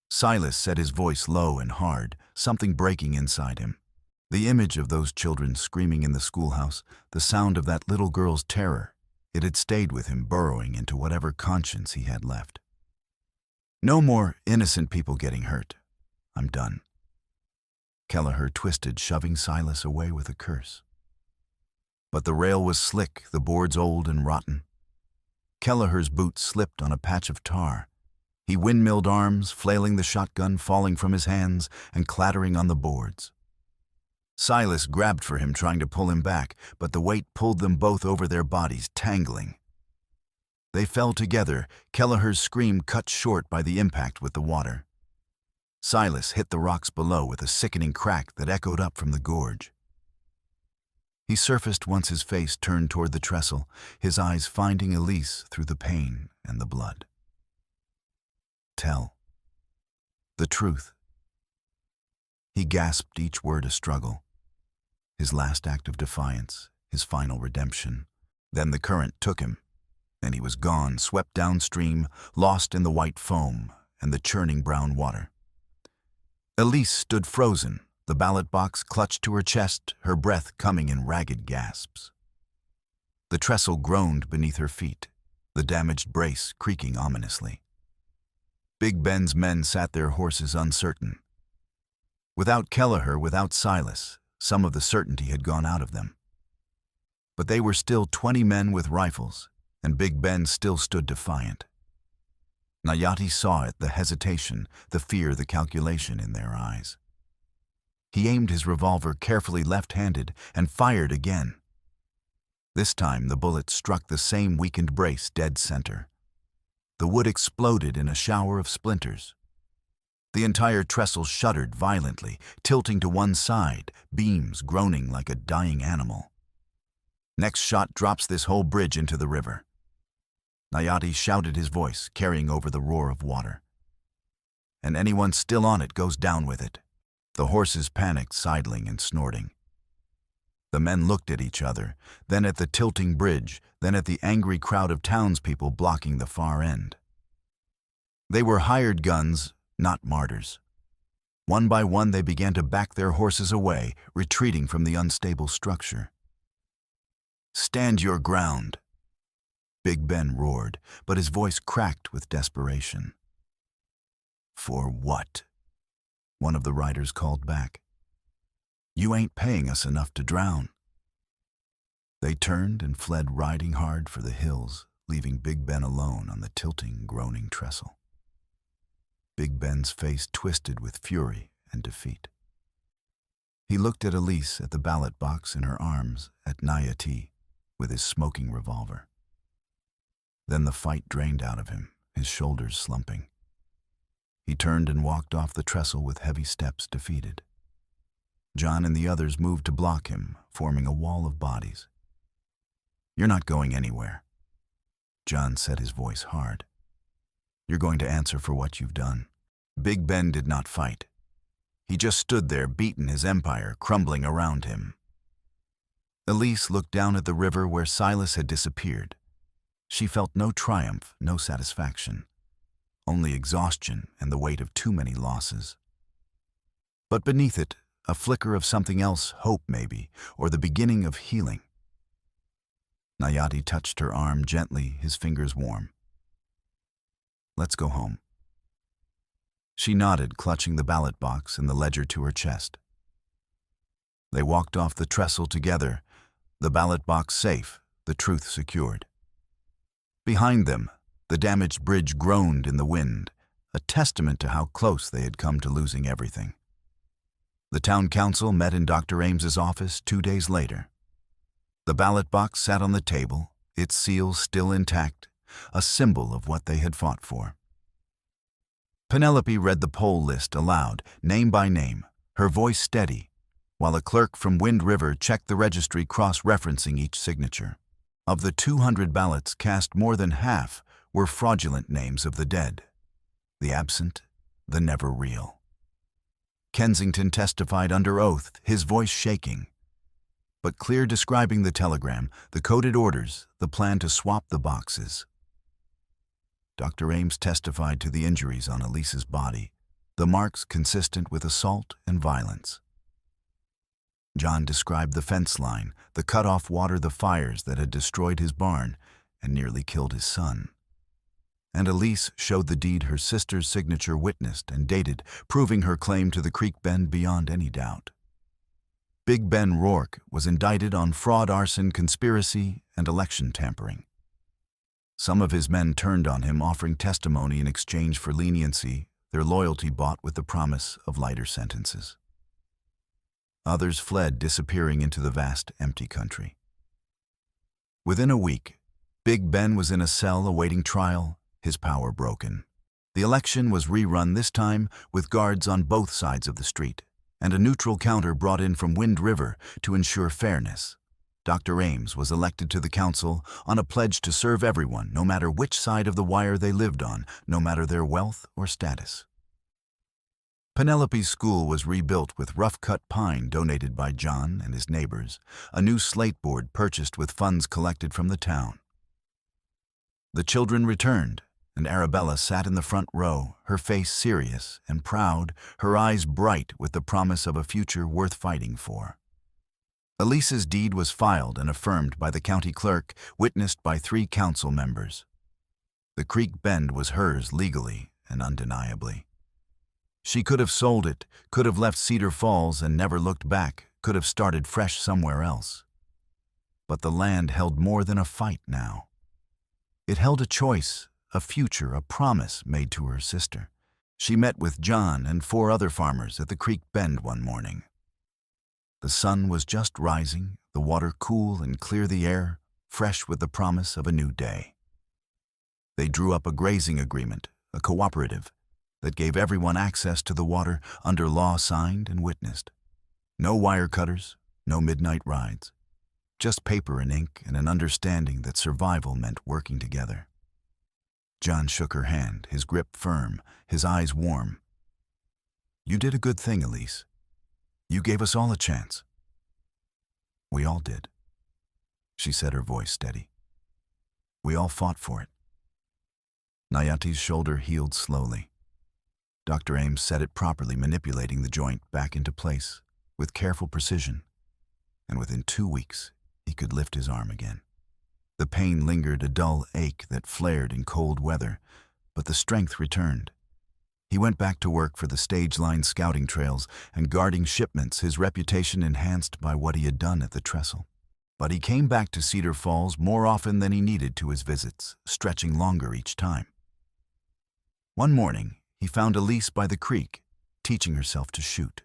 Silas said, his voice low and hard, something breaking inside him. The image of those children screaming in the schoolhouse, the sound of that little girl's terror, it had stayed with him, burrowing into whatever conscience he had left. "No more innocent people getting hurt. I'm done." Kelleher twisted, shoving Silas away with a curse. But the rail was slick, the boards old and rotten. Kelleher's boot slipped on a patch of tar. He windmilled arms, flailing the shotgun falling from his hands and clattering on the boards. Silas grabbed for him, trying to pull him back, but the weight pulled them both over their bodies, tangling. They fell together, Kelleher's scream cut short by the impact with the water. Silas hit the rocks below with a sickening crack that echoed up from the gorge. He surfaced once, his face turned toward the trestle, his eyes finding Elise through the pain and the blood. "Tell the truth." He gasped, each word a struggle. His last act of defiance, his final redemption. Then the current took him. and he was gone, swept downstream, lost in the white foam and the churning brown water. Elise stood frozen, the ballot box clutched to her chest, her breath coming in ragged gasps. The trestle groaned beneath her feet, the damaged brace creaking ominously. Big Ben's men sat their horses uncertain. Without Kelleher, without Silas, some of the certainty had gone out of them. But they were still 20 men with rifles, and Big Ben still stood defiant. Nayati saw it, the hesitation, the fear, the calculation in their eyes. He aimed his revolver carefully left-handed and fired again. This time the bullet struck the same weakened brace dead center. The wood exploded in a shower of splinters. The entire trestle shuddered violently, tilting to one side, beams groaning like a dying animal. Next shot drops this whole bridge into the river. Nayati shouted, his voice carrying over the roar of water. And anyone still on it goes down with it. The horses panicked, sidling and snorting. The men looked at each other, then at the tilting bridge, then at the angry crowd of townspeople blocking the far end. They were hired guns, not martyrs. One by one they began to back their horses away, retreating from the unstable structure. "Stand your ground," Big Ben roared, but his voice cracked with desperation. "For what?" one of the riders called back. "You ain't paying us enough to drown." They turned and fled, riding hard for the hills, leaving Big Ben alone on the tilting, groaning trestle. Big Ben's face twisted with fury and defeat. He looked at Elise, at the ballot box in her arms, at Nayati with his smoking revolver. Then the fight drained out of him, his shoulders slumping. He turned and walked off the trestle with heavy steps, defeated. John and the others moved to block him, forming a wall of bodies. "You're not going anywhere." John set his voice hard. "You're going to answer for what you've done." Big Ben did not fight. He just stood there, beaten, his empire crumbling around him. Elise looked down at the river where Silas had disappeared. She felt no triumph, no satisfaction, only exhaustion and the weight of too many losses. But beneath it, a flicker of something else, hope maybe, or the beginning of healing. Nayati touched her arm gently, his fingers warm. "Let's go home." She nodded, clutching the ballot box and the ledger to her chest. They walked off the trestle together, the ballot box safe, the truth secured. Behind them, the damaged bridge groaned in the wind, a testament to how close they had come to losing everything. The town council met in Dr. Ames's office 2 days later. The ballot box sat on the table, its seal still intact, a symbol of what they had fought for. Penelope read the poll list aloud, name by name, her voice steady, while a clerk from Wind River checked the registry, cross-referencing each signature. Of the 200 ballots cast, more than half were fraudulent names of the dead, the absent, the never real. Kensington testified under oath, his voice shaking, but clear, describing the telegram, the coded orders, the plan to swap the boxes. Dr. Ames testified to the injuries on Elise's body, the marks consistent with assault and violence. John described the fence line, the cut-off water, the fires that had destroyed his barn and nearly killed his son. And Elise showed the deed her sister's signature witnessed and dated, proving her claim to the creek bend beyond any doubt. Big Ben Rourke was indicted on fraud, arson, conspiracy, and election tampering. Some of his men turned on him, offering testimony in exchange for leniency, their loyalty bought with the promise of lighter sentences. Others fled, disappearing into the vast, empty country. Within a week, Big Ben was in a cell awaiting trial, his power broken. The election was rerun, this time with guards on both sides of the street, and a neutral counter brought in from Wind River to ensure fairness. Dr. Ames was elected to the council on a pledge to serve everyone, no matter which side of the wire they lived on, no matter their wealth or status. Penelope's school was rebuilt with rough-cut pine donated by John and his neighbors, a new slate board purchased with funds collected from the town. The children returned, and Arabella sat in the front row, her face serious and proud, her eyes bright with the promise of a future worth fighting for. Elise's deed was filed and affirmed by the county clerk, witnessed by 3 council members. The creek bend was hers legally and undeniably. She could have sold it, could have left Cedar Falls and never looked back, could have started fresh somewhere else. But the land held more than a fight now. It held a choice, a future, a promise made to her sister. She met with John and 4 other farmers at the creek bend one morning. The sun was just rising, the water cool and clear, the air fresh with the promise of a new day. They drew up a grazing agreement, a cooperative, that gave everyone access to the water under law, signed and witnessed. No wire cutters, no midnight rides. Just paper and ink and an understanding that survival meant working together. John shook her hand, his grip firm, his eyes warm. "You did a good thing, Elise. You gave us all a chance." "We all did," she said, her voice steady. "We all fought for it." Nayati's shoulder healed slowly. Dr. Ames set it properly, manipulating the joint back into place with careful precision, and within 2 weeks, he could lift his arm again. The pain lingered, a dull ache that flared in cold weather, but the strength returned. He went back to work for the stage-line scouting trails and guarding shipments, his reputation enhanced by what he had done at the trestle. But he came back to Cedar Falls more often than he needed to his visits, stretching longer each time. One morning, he found Elise by the creek, teaching herself to shoot.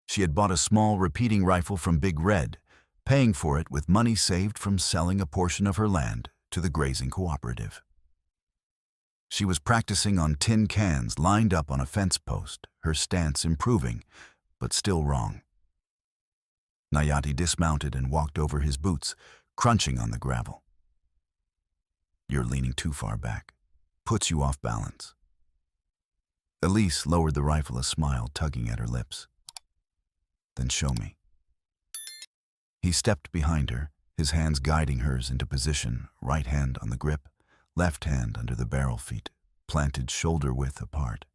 She had bought a small repeating rifle from Big Red, paying for it with money saved from selling a portion of her land to the grazing cooperative. She was practicing on tin cans lined up on a fence post, her stance improving, but still wrong. Nayati dismounted and walked over his boots, crunching on the gravel. "You're leaning too far back. Puts you off balance." Elise lowered the rifle, a smile tugging at her lips. "Then show me." He stepped behind her, his hands guiding hers into position, right hand on the grip, left hand under the barrel feet, planted shoulder-width apart.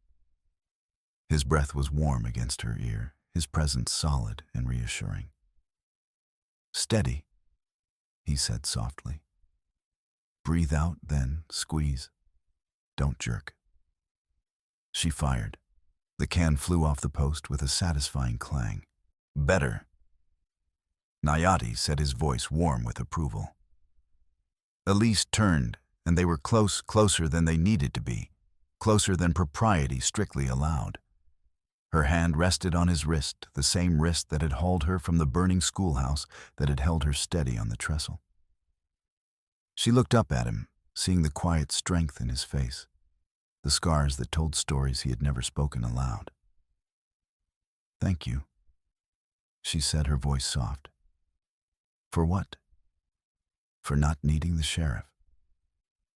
His breath was warm against her ear, his presence solid and reassuring. "Steady," he said softly. "Breathe out, then squeeze. Don't jerk." She fired. The can flew off the post with a satisfying clang. "Better." Nayati said, his voice warm with approval. Elise turned, and they were closer than they needed to be, closer than propriety strictly allowed. Her hand rested on his wrist, the same wrist that had hauled her from the burning schoolhouse, that had held her steady on the trestle. She looked up at him, seeing the quiet strength in his face, the scars that told stories he had never spoken aloud. "Thank you," she said, her voice soft. "For what?" "For not needing the sheriff.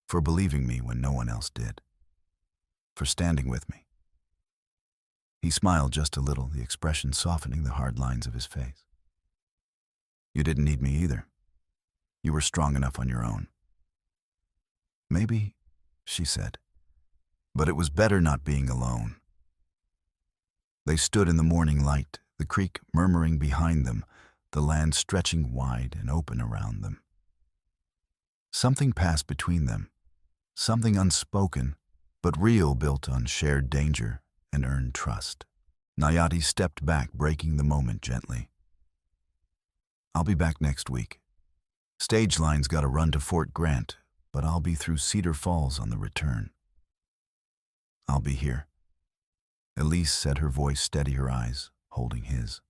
For believing me when no one else did. For standing with me." He smiled just a little, the expression softening the hard lines of his face. "You didn't need me either. You were strong enough on your own." "Maybe," she said, "but it was better not being alone." They stood in the morning light, the creek murmuring behind them, the land stretching wide and open around them. Something passed between them, something unspoken, but real, built on shared danger and earned trust. Nayati stepped back, breaking the moment gently. "I'll be back next week. Stage line's got to run to Fort Grant, but I'll be through Cedar Falls on the return." "I'll be here." Elise said, her voice steady, her eyes holding his.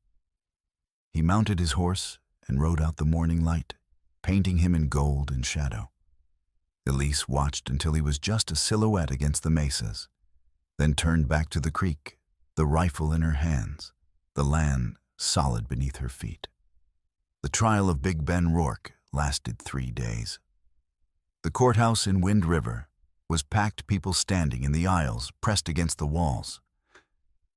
He mounted his horse and rode out the morning light, painting him in gold and shadow. Elise watched until he was just a silhouette against the mesas, then turned back to the creek, the rifle in her hands, the land solid beneath her feet. The trial of Big Ben Rourke lasted 3 days. The courthouse in Wind River was packed, people standing in the aisles, pressed against the walls.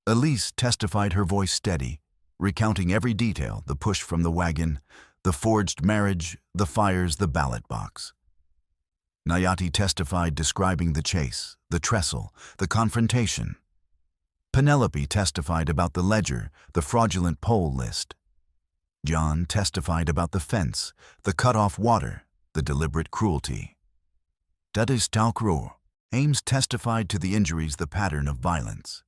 Elise testified, her voice steady, recounting every detail, the push from the wagon, the forged marriage, the fires, the ballot box. Nayati testified describing the chase, the trestle, the confrontation. Penelope testified about the ledger, the fraudulent poll list. John testified about the fence, the cut-off water, the deliberate cruelty. Dat is talcro. Ames testified to the injuries, the pattern of violence.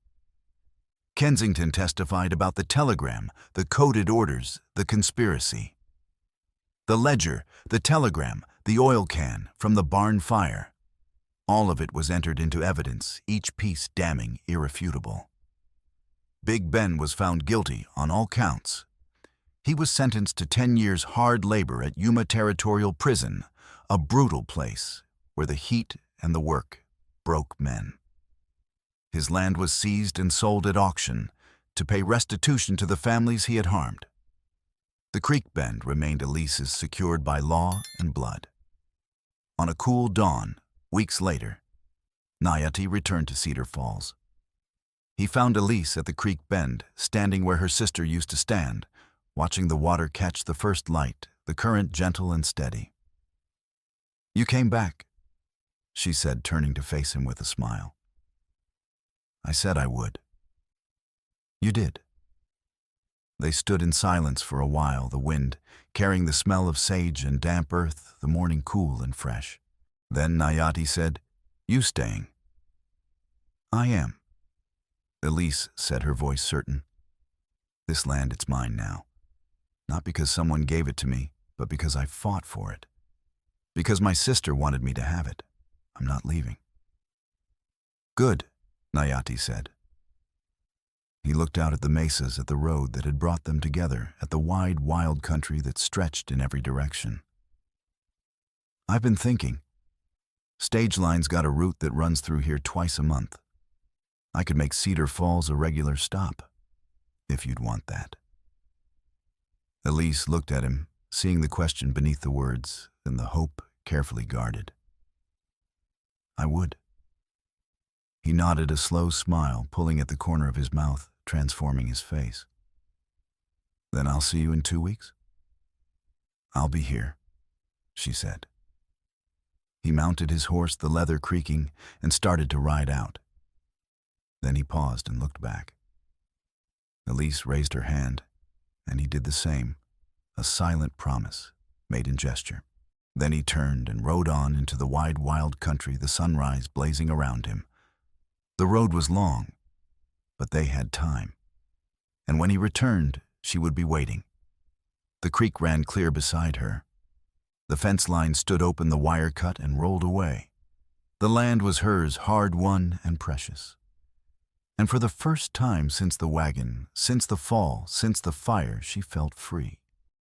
Kensington testified about the telegram, the coded orders, the conspiracy. The ledger, the telegram, the oil can from the barn fire. All of it was entered into evidence, each piece damning, irrefutable. Big Ben was found guilty on all counts. He was sentenced to 10 years hard labor at Yuma Territorial Prison, a brutal place where the heat and the work broke men. His land was seized and sold at auction to pay restitution to the families he had harmed. The creek bend remained Elise's, secured by law and blood. On a cool dawn, weeks later, Nayati returned to Cedar Falls. He found Elise at the creek bend, standing where her sister used to stand, watching the water catch the first light, the current gentle and steady. "You came back," she said, turning to face him with a smile. "I said I would." "You did." They stood in silence for a while, the wind carrying the smell of sage and damp earth, the morning cool and fresh. Then Nayati said, "You staying?" "I am," Elise said, her voice certain. "This land, it's mine now. Not because someone gave it to me, but because I fought for it. Because my sister wanted me to have it. I'm not leaving." "Good," Nayati said. He looked out at the mesas, at the road that had brought them together, at the wide, wild country that stretched in every direction. "I've been thinking. Stage Line's got a route that runs through here twice a month. I could make Cedar Falls a regular stop, if you'd want that." Elise looked at him, seeing the question beneath the words and the hope carefully guarded. "I would." He nodded, a slow smile pulling at the corner of his mouth, transforming his face. "Then I'll see you in 2 weeks?" "I'll be here," she said. He mounted his horse, the leather creaking, and started to ride out. Then he paused and looked back. Elise raised her hand, and he did the same, a silent promise made in gesture. Then he turned and rode on into the wide, wild country, the sunrise blazing around him. The road was long, but they had time. And when he returned, she would be waiting. The creek ran clear beside her. The fence line stood open, the wire cut and rolled away. The land was hers, hard-won and precious. And for the first time since the wagon, since the fall, since the fire, she felt free.